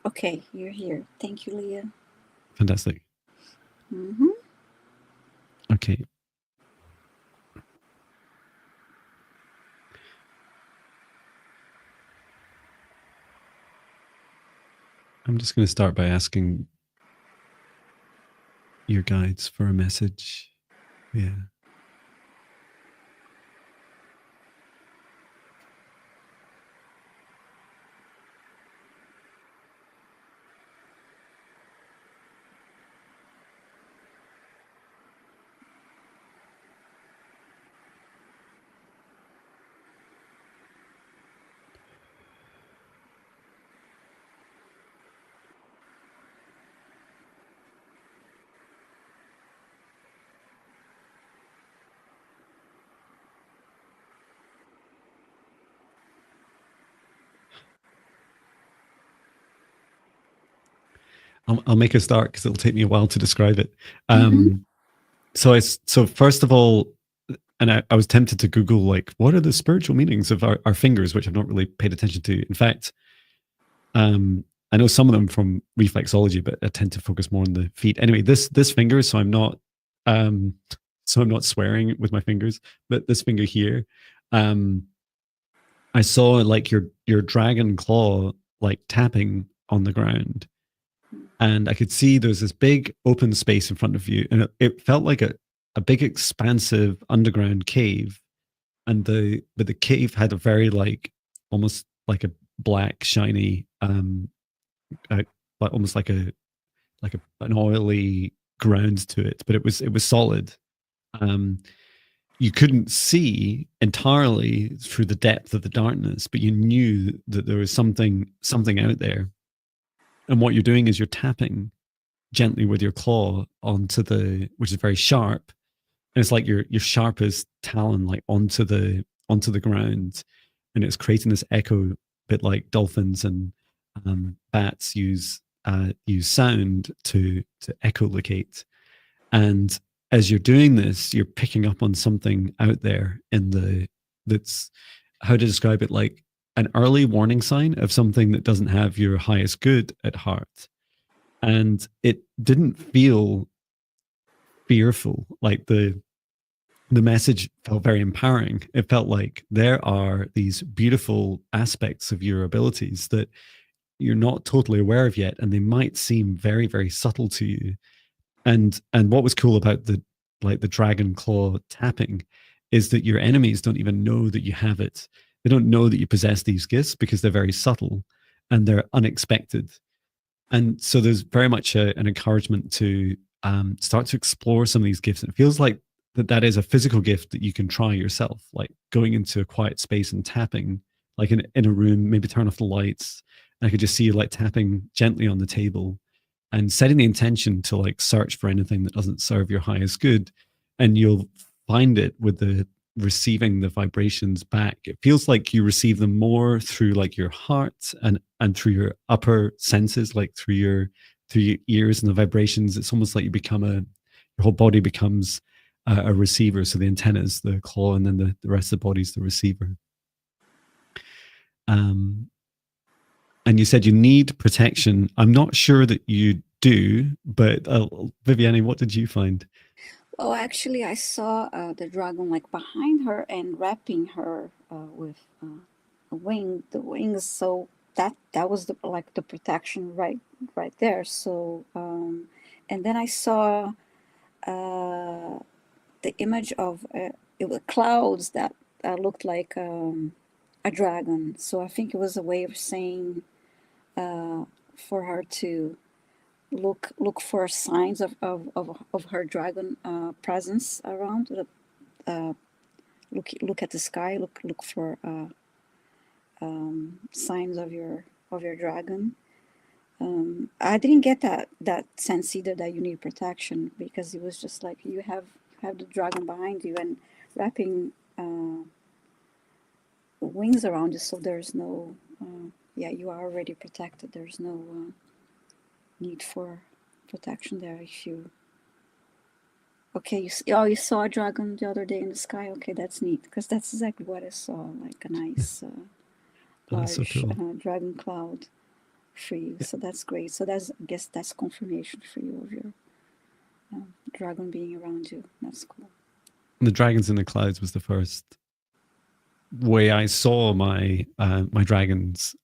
Okay, you're here. Thank you, Leah. Fantastic. Mm-hmm. Okay. I'm just going to start by asking your guides for a message. Yeah. I'll make a start because it'll take me a while to describe it. So first of all, and I was tempted to Google, like, what are the spiritual meanings of our fingers, which I've not really paid attention to. In fact, I know some of them from reflexology, but I tend to focus more on the feet. Anyway, this finger, so I'm not swearing with my fingers, but this finger here, I saw like your dragon claw like tapping on the ground, and I could see there's this big open space in front of you, and it felt like a big expansive underground cave, and the cave had a very like almost like a black shiny almost like an oily ground to it, but it was solid. You couldn't see entirely through the depth of the darkness, but you knew that there was something out there. And what you're doing is you're tapping gently with your claw onto which is very sharp, and it's like your sharpest talon like onto the ground, and it's creating this echo, a bit like dolphins and bats use sound to echolocate. And as you're doing this, you're picking up on something out there that's, how to describe it, like an early warning sign of something that doesn't have your highest good at heart. And it didn't feel fearful. Like the message felt very empowering. It felt like there are these beautiful aspects of your abilities that you're not totally aware of yet, and they might seem very, very subtle to you. And what was cool about the dragon claw tapping is that your enemies don't even know that you have it. They don't know that you possess these gifts because they're very subtle and they're unexpected. And so there's very much an encouragement to start to explore some of these gifts. It feels like that is a physical gift that you can try yourself, like going into a quiet space and tapping, like in a room, maybe turn off the lights. And I could just see you like tapping gently on the table and setting the intention to like search for anything that doesn't serve your highest good. And you'll find it with the receiving the vibrations back. It feels like you receive them more through like your heart and through your upper senses, like through your ears and the vibrations. It's almost like you become your whole body becomes a receiver. So the antennas, the claw, and then the rest of the body's the receiver. And you said you need protection. I'm not sure that you do, but Viviane, what did you find? Well, actually, I saw the dragon like behind her and wrapping her with the wings. So that was the protection right there. So and then I saw the image of it was clouds that looked like a dragon. So I think it was a way of saying for her to look for signs of her dragon presence around. Look at the sky. Look for signs of your dragon. I didn't get that sense either that you need protection, because it was just like you have the dragon behind you and wrapping wings around you, so there's no, yeah, you are already protected. There's no need for protection there. If you, okay, you saw a dragon the other day in the sky. Okay, that's neat, because that's exactly what I saw, like a nice That's so large cool. dragon cloud for you. Yeah. So that's great. So that's, I guess that's confirmation for you of your dragon being around you. That's cool. The dragons in the clouds was the first way I saw my my dragons.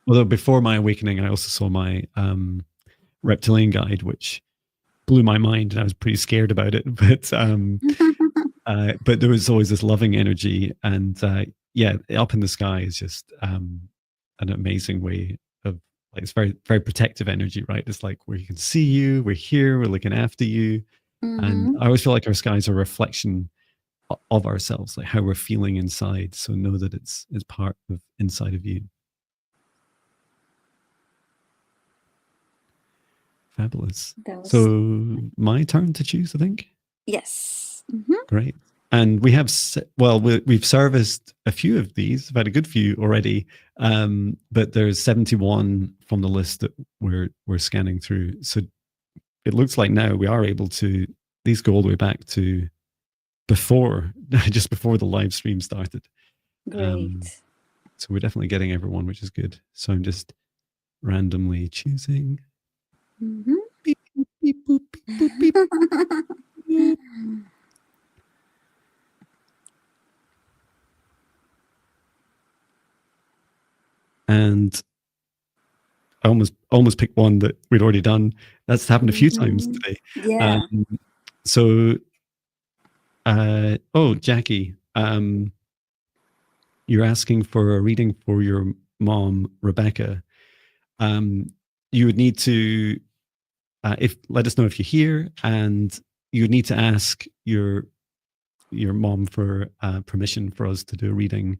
Although before my awakening, I also saw my reptilian guide, which blew my mind, and I was pretty scared about it. But there was always this loving energy, and yeah, up in the sky is just an amazing way of, like, it's very, very protective energy, right? It's like, we can see you, we're here, we're looking after you. And I always feel like our sky is a reflection of ourselves, like how we're feeling inside. So know that it's part of inside of you. Fabulous. So my turn to choose, I think. Yes. Great. And we have, well, we've serviced a few of these. I've had a good few already, but there's 71 from the list that we're scanning through. So it looks like now we are able to, these go all the way back to just before the live stream started. Great. So we're definitely getting everyone, which is good. So I'm just randomly choosing. Beep, boop, beep, boop, beep, boop, beep. And I almost picked one that we'd already done. That's happened a few times today. Yeah. So, oh, Jackie, you're asking for a reading for your mom, Rebecca. You would need to, let us know if you're here, and you would need to ask your mom for permission for us to do a reading.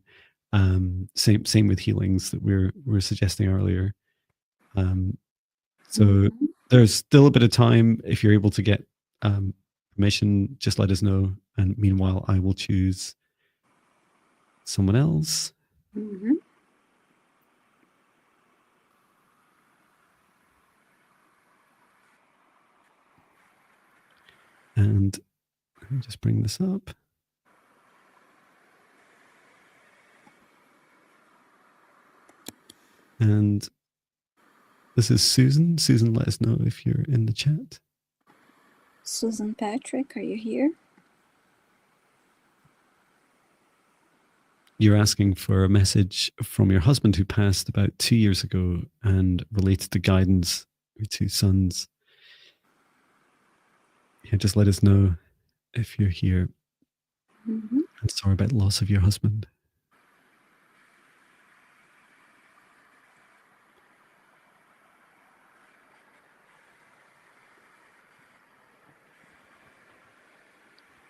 Same with healings that we're suggesting earlier. So there's still a bit of time. If you're able to get permission, just let us know. And meanwhile, I will choose someone else. And let me just bring this up. And this is Susan. Susan, let us know if you're in the chat. Susan Patrick, are you here? You're asking for a message from your husband who passed about 2 years ago and related to guidance, your 2 sons. Yeah, just let us know if you're here. I'm sorry about the loss of your husband.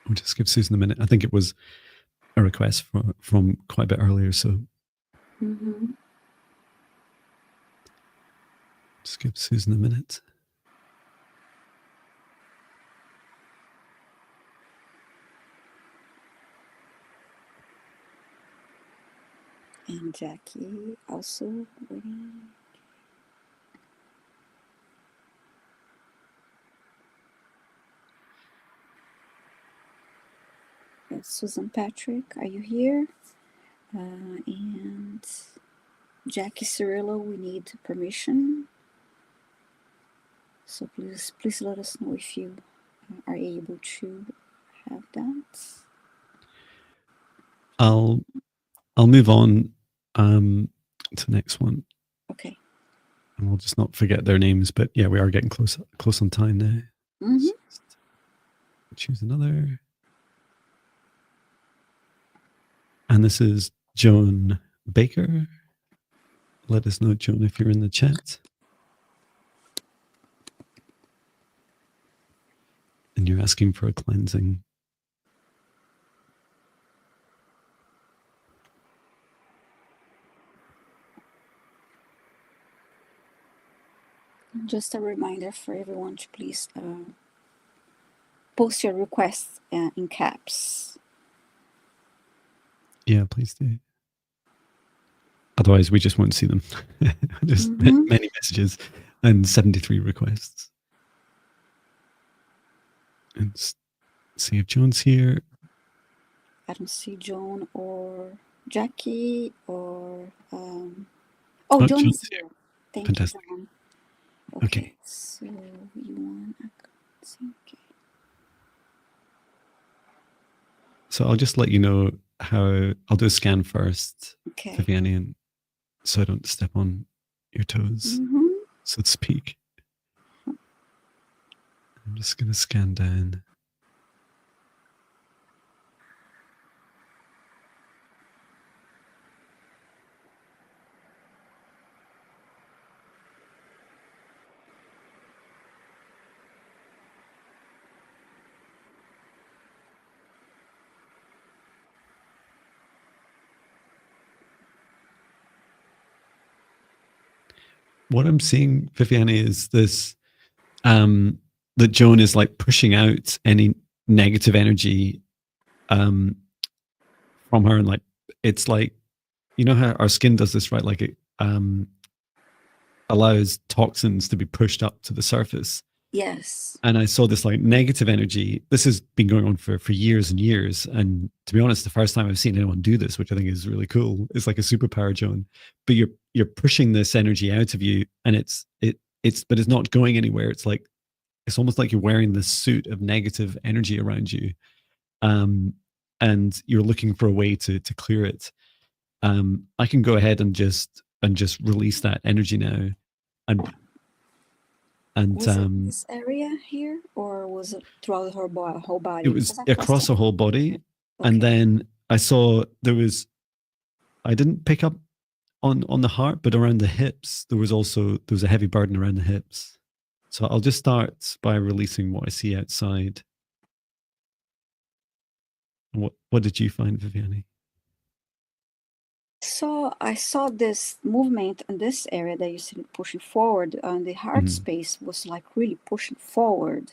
We'll just give Susan a minute. I think it was a request from quite a bit earlier, so just give Susan a minute. And Jackie also waiting. Yes, Susan Patrick, are you here? And Jackie Cirillo, we need permission. So please let us know if you are able to have that. I'll move on to the next one. Okay. And we'll just not forget their names, but yeah, we are getting close on time now. Choose another. And this is Joan Baker. Let us know, Joan, if you're in the chat. And you're asking for a cleansing. Just a reminder for everyone to please post your requests in caps. Yeah, please do. Otherwise, we just won't see them. There's many messages and 73 requests. And see if Joan's here. I don't see Joan or Jackie or Joan Joan's is here. Thank Fantastic. you, Joan. Okay. So you want okay. So I'll just let you know how I'll do a scan first, Okay. Viviane, and so I don't step on your toes, so to speak. I'm just going to scan down. What I'm seeing, Viviane, is this, that Joan is like pushing out any negative energy from her. And like, it's like, you know how our skin does this, right? Like it allows toxins to be pushed up to the surface. Yes. And I saw this like negative energy. This has been going on for years and years. And to be honest, the first time I've seen anyone do this, which I think is really cool, it's like a superpower, Joan. But you're pushing this energy out of you, and it's not going anywhere. It's like, it's almost like you're wearing this suit of negative energy around you, and you're looking for a way to clear it. I can go ahead and just release that energy now, and was it in this area here, or was it throughout her whole body? It was across her whole body. Okay. And then I saw I didn't pick up on the heart, but around the hips there was a heavy burden around the hips. So I'll just start by releasing what I see outside. What did you find, Viviane? So I saw this movement in this area that you see pushing forward, and the heart space was like really pushing forward.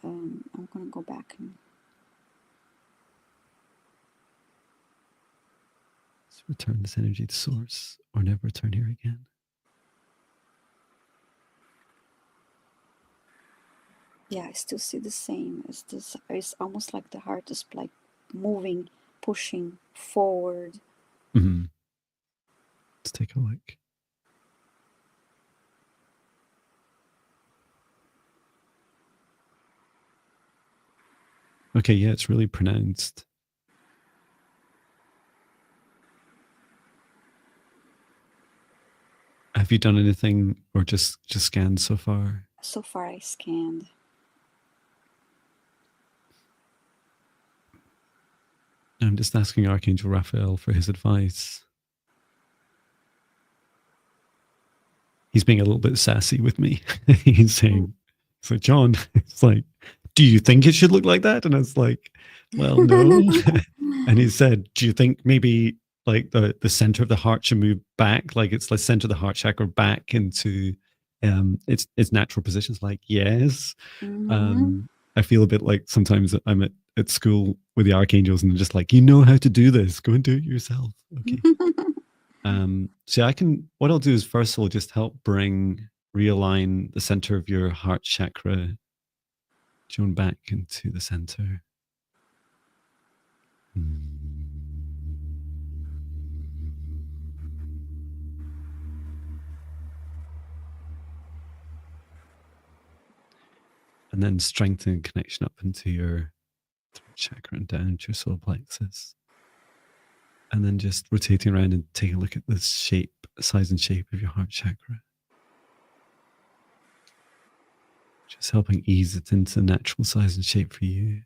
I'm gonna go back and let's return this energy to source, or never return here again. Yeah, I still see the same. It's almost like the heart is like moving, pushing forward. Let's take a look. Okay, yeah, it's really pronounced. Have you done anything, or just scanned so far? So far I scanned. I'm just asking Archangel Raphael for his advice. He's being a little bit sassy with me. He's saying, so John, it's like, do you think it should look like that? And I was like, well, no. And he said, do you think maybe like the center of the heart should move back? Like it's the center of the heart chakra back into its natural positions? Like, yes. I feel a bit like sometimes I'm at school with the archangels and they're just like, you know how to do this. Go and do it yourself. Okay. So what I'll do is first of all, just help realign the center of your heart chakra, Joan, back into the center. And then strengthen connection up into your throat chakra and down to your solar plexus. And then just rotating around and taking a look at the size and shape of your heart chakra. Just helping ease it into the natural size and shape for you.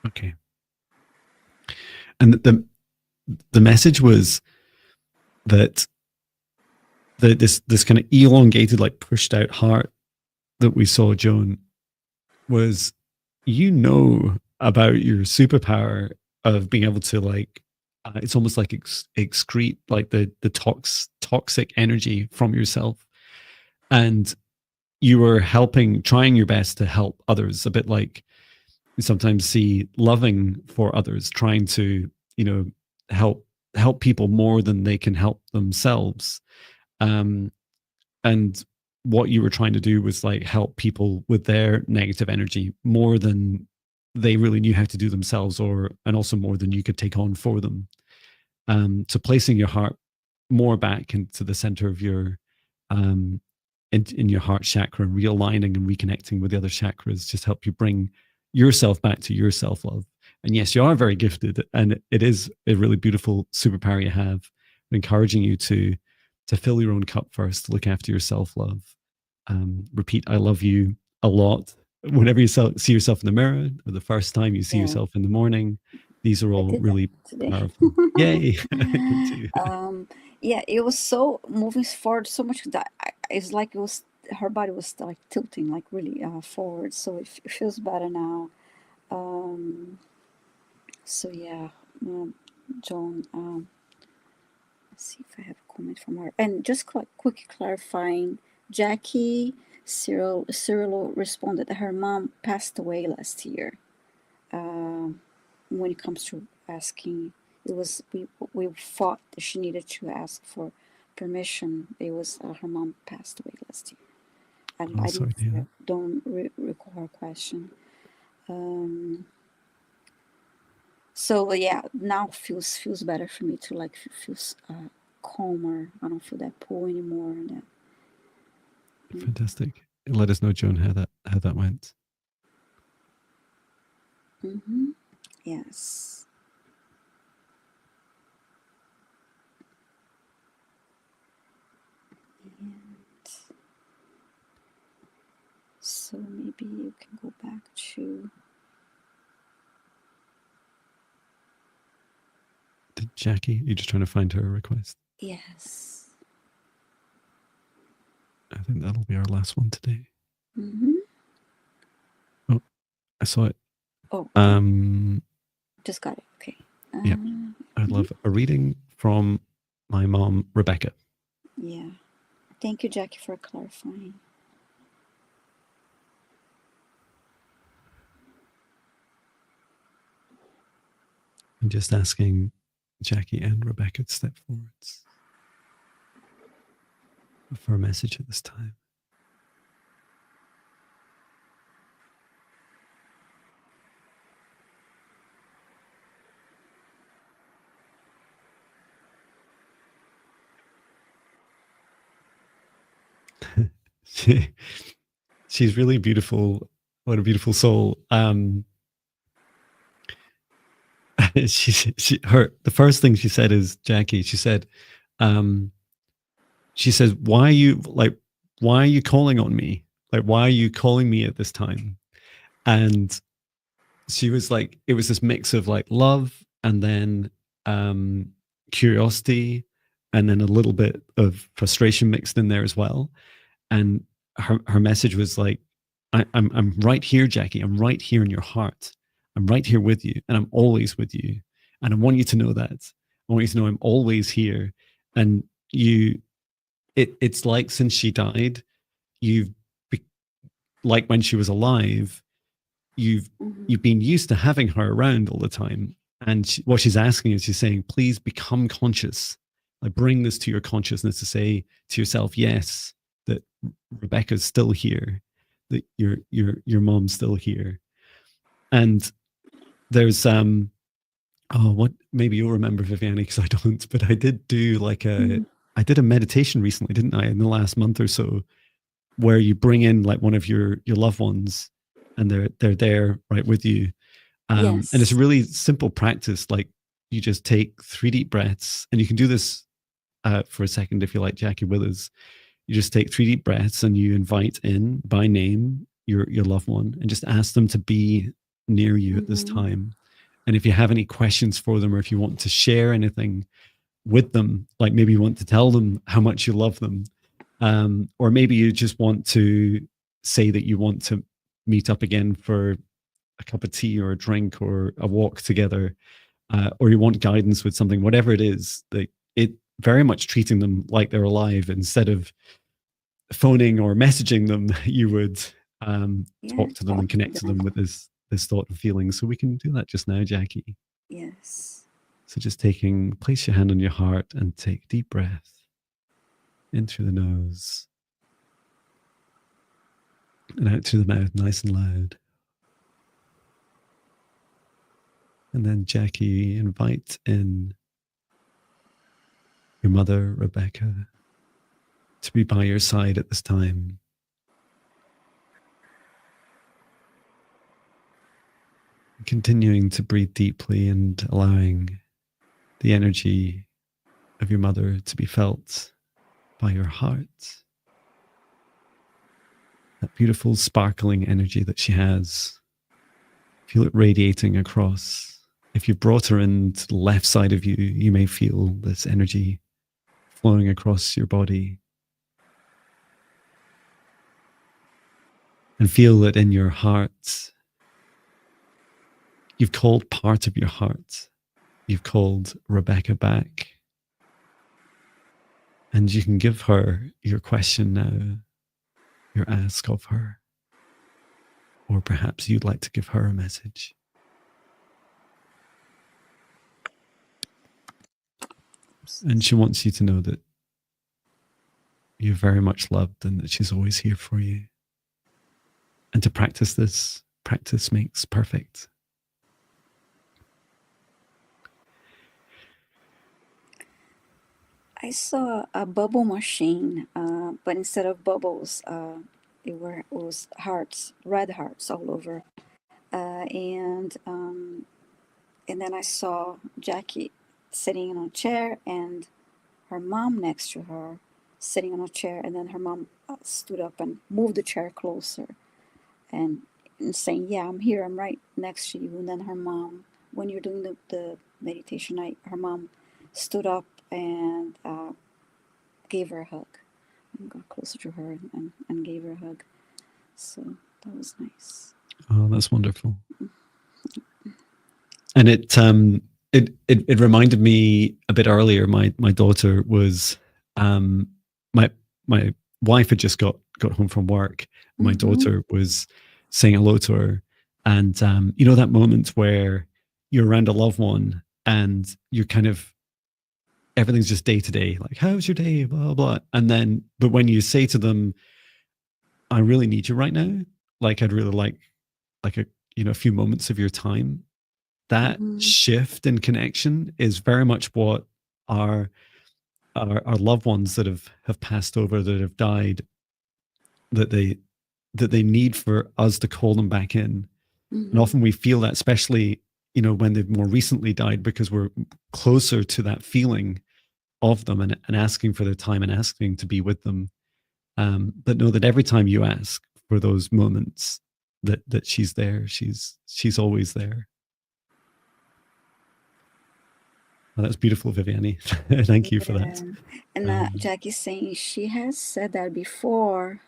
Okay. And the message was that this kind of elongated, like pushed out heart that we saw, Joan, was, about your superpower of being able to like, it's almost like excrete like the toxic energy from yourself, and you were trying your best to help others, a bit like sometimes see loving for others, trying to, help people more than they can help themselves. And what you were trying to do was like help people with their negative energy more than they really knew how to do themselves, and also more than you could take on for them. So placing your heart more back into the center of your, in your heart chakra, and realigning and reconnecting with the other chakras, just help you bring yourself back to your self-love. And yes, you are very gifted, and it is a really beautiful superpower you have, encouraging you to fill your own cup first, look after your self-love. Repeat I love you a lot whenever you see yourself in the mirror, or the first time you see yourself in the morning. These are all really powerful. Yay. Yeah, it was so moving forward so much that it's like her body was like tilting like really forward, so it feels better now. So yeah, Joan, let's see if I have a comment from her. And just quick clarifying, Jackie Cyril responded that her mom passed away last year. When it comes to asking, it was we thought that she needed to ask for permission. It was her mom passed away last year. I don't recall her question. So yeah, now feels better for me to like feels calmer. I don't feel that pull anymore. Fantastic. Let us know, Joan, how that went. Yes. And so maybe you can go back to. Jackie, you're just trying to find her request? Yes. I think that'll be our last one today. Oh, I saw it. Oh. Just got it. Okay. Yeah. I'd love a reading from my mom, Rebecca. Yeah. Thank you, Jackie, for clarifying. I'm just asking Jackie and Rebecca to step forwards for a message at this time. She's really beautiful. What a beautiful soul. The first thing she said is, Jackie, she says, why are you calling on me? Like, why are you calling me at this time? And she was like, it was this mix of like love and then curiosity and then a little bit of frustration mixed in there as well. And her message was like, I'm right here, Jackie. I'm right here in your heart. I'm right here with you, and I'm always with you. And I want you to know that. I want you to know I'm always here. And it's like since she died, like when she was alive, you've been used to having her around all the time. And what she's asking is, she's saying, please become conscious. Like, bring this to your consciousness to say to yourself, yes, that Rebecca's still here, that your mom's still here. And there's what, maybe you'll remember, Viviane, because I don't, but I did do like I did a meditation recently, didn't I, in the last month or so, where you bring in like one of your loved ones, and they're there right with you. Yes. And it's a really simple practice. Like, you just take 3 deep breaths, and you can do this for a second if you like, Jackie, with us. You just take 3 deep breaths, and you invite in by name your loved one, and just ask them to be near you at this time. And if you have any questions for them, or if you want to share anything with them, like maybe you want to tell them how much you love them, or maybe you just want to say that you want to meet up again for a cup of tea or a drink or a walk together, or you want guidance with something, whatever it is, it very much treating them like they're alive instead of phoning or messaging them. You would talk to them and connect to them with this this thought and feeling. So we can do that just now, Jackie. Yes. So just place your hand on your heart and take deep breath in through the nose and out through the mouth, nice and loud. And then, Jackie, invite in your mother, Rebecca, to be by your side at this time. Continuing to breathe deeply and allowing the energy of your mother to be felt by your heart. That beautiful sparkling energy that she has. Feel it radiating across. If you brought her in to the left side of you, you may feel this energy flowing across your body. And feel that in your heart, you've called part of your heart. You've called Rebecca back. And you can give her your question now, your ask of her. Or perhaps you'd like to give her a message. And she wants you to know that you're very much loved and that she's always here for you. And to practice this, practice makes perfect. I saw a bubble machine, but instead of bubbles, it was hearts, red hearts all over. And then I saw Jackie sitting on a chair and her mom next to her sitting on a chair, and then her mom stood up and moved the chair closer and saying, yeah, I'm here, I'm right next to you. And then her mom, when you're doing the meditation, her mom stood up and gave her a hug. And got closer to her and gave her a hug. So that was nice. Oh, that's wonderful. And it reminded me a bit earlier. My daughter was my wife had just got home from work. My daughter was saying hello to her, and you know that moment where you're around a loved one and you're kind of everything's just day to day, like how's your day, blah blah, and then but when you say to them, I really need you right now, like I'd really like a few moments of your time. That shift in connection is very much what our loved ones that have passed over, that have died, that they need for us to call them back in. And often we feel that, especially when they've more recently died, because we're closer to that feeling of them and asking for their time and asking to be with them. But know that every time you ask for those moments, that she's there, she's always there. Oh, that's beautiful, Viviane. Thank you for that. And Jackie's saying she has said that before.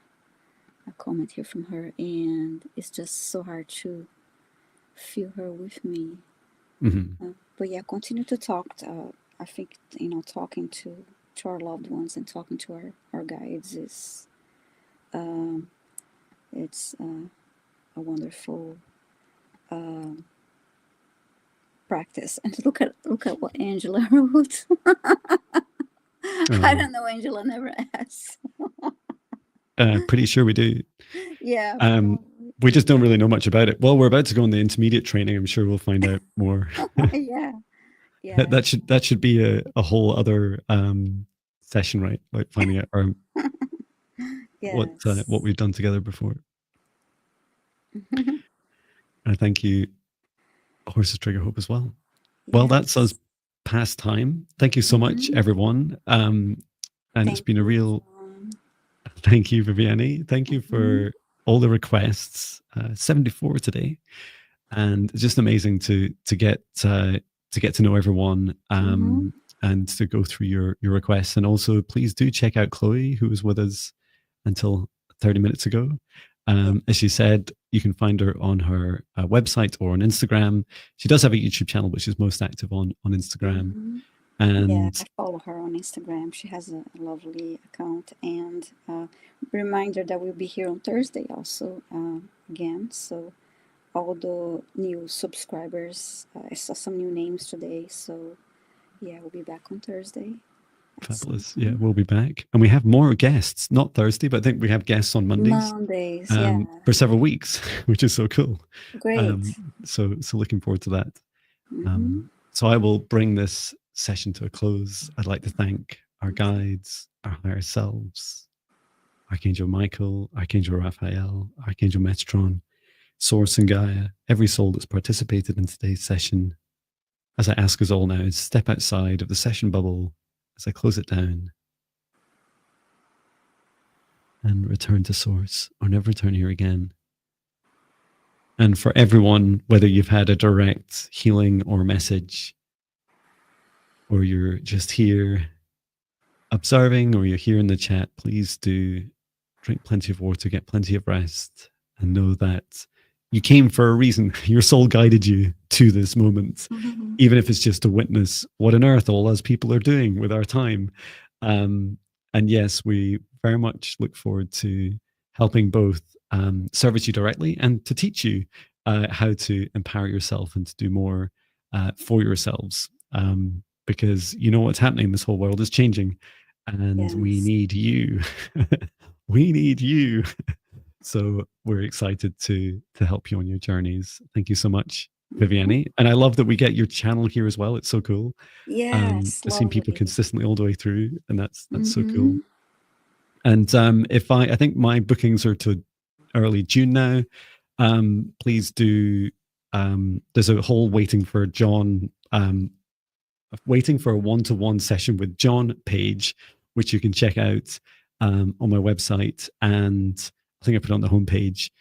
A comment here from her, and it's just so hard to feel her with me. But yeah, continue to talk. I think talking to our loved ones and talking to our guides is it's a wonderful practice. And look at what Angela wrote. I don't know. Angela never asks. Pretty sure we do. Yeah. We just don't really know much about it. Well, we're about to go on the intermediate training. I'm sure we'll find out more. Yeah. That should be a whole other session, right? Like finding out what we've done together before. And thank you, Horses Trigger Hope, as well. Yes. Well, that's us past time. Thank you so much, everyone. And it's been a real... Thank you, Viviane. Thank you for all the requests. 74 today, and it's just amazing to get to know everyone and to go through your requests. And also, please do check out Chloe, who was with us until 30 minutes ago. As she said, you can find her on her website or on Instagram. She does have a YouTube channel, but she's most active on Instagram. And I follow her on Instagram. She has a lovely account. And reminder that we'll be here on Thursday also again. So all the new subscribers. I saw some new names today, so yeah, we'll be back on Thursday. Fabulous. Yeah, we'll be back. And we have more guests, not Thursday, but I think we have guests on Mondays. Yeah. For several weeks, which is so cool. Great. So looking forward to that. So I will bring this session to a close. I'd like to thank our guides, our higher selves, Archangel Michael, Archangel Raphael, Archangel Metron, Source and Gaia, every soul that's participated in today's session. As I ask us all now, is step outside of the session bubble as I close it down and return to Source, or never return here again. And for everyone, whether you've had a direct healing or message, or you're just here observing, or you're here in the chat, please do drink plenty of water, get plenty of rest, and know that you came for a reason. Your soul guided you to this moment, even if it's just to witness what on earth all us people are doing with our time. And yes, we very much look forward to helping both service you directly and to teach you how to empower yourself and to do more for yourselves. Because you know what's happening, this whole world is changing, and we need you. We need you. So we're excited to help you on your journeys. Thank you so much, Viviane. And I love that we get your channel here as well. It's so cool. Yes, I've seen people consistently all the way through, and that's so cool. And I think my bookings are to early June now. Please do. There's a whole waiting for John, waiting for a one-to-one session with John page, which you can check out on my website, and I think I put it on the homepage.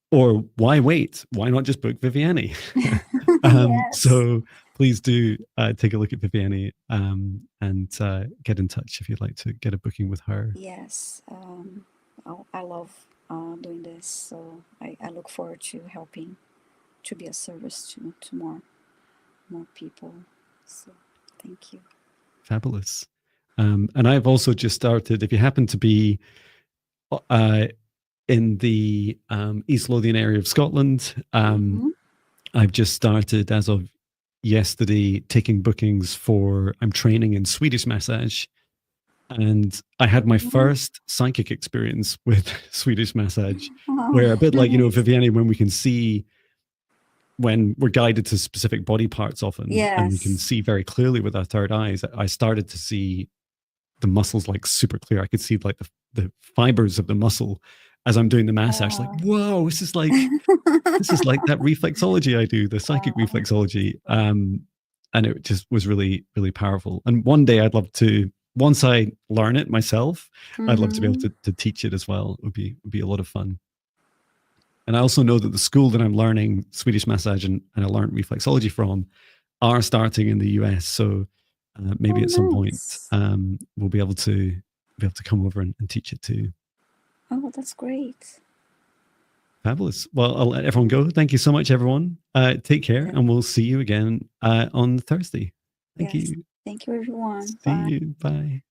Or why wait? Why not just book Viviane? So please do take a look at Viviane and get in touch if you'd like to get a booking with her. Yes, I love doing this, so I look forward to helping, to be a service to more people. So thank you. Fabulous. And I've also just started, if you happen to be in the East Lothian area of Scotland, I've just started, as of yesterday, taking bookings for, I'm training in Swedish massage. And I had my first psychic experience with Swedish massage, where a bit like, Viviane, when we can see, when we're guided to specific body parts often, and we can see very clearly with our third eyes, I started to see the muscles like super clear. I could see like the fibers of the muscle as I'm doing the massage. Like, whoa, this is like that reflexology I do, the psychic reflexology. And it just was really, really powerful. And one day I'd love to, once I learn it myself, I'd love to be able to teach it as well. It would be a lot of fun. And I also know that the school that I'm learning Swedish massage and I learned reflexology from are starting in the US. So maybe at some point we'll be able to come over and teach it too. Oh, that's great. Fabulous. Well, I'll let everyone go. Thank you so much, everyone. Take care, and we'll see you again on Thursday. Thank you. Thank you, everyone. See you. Bye.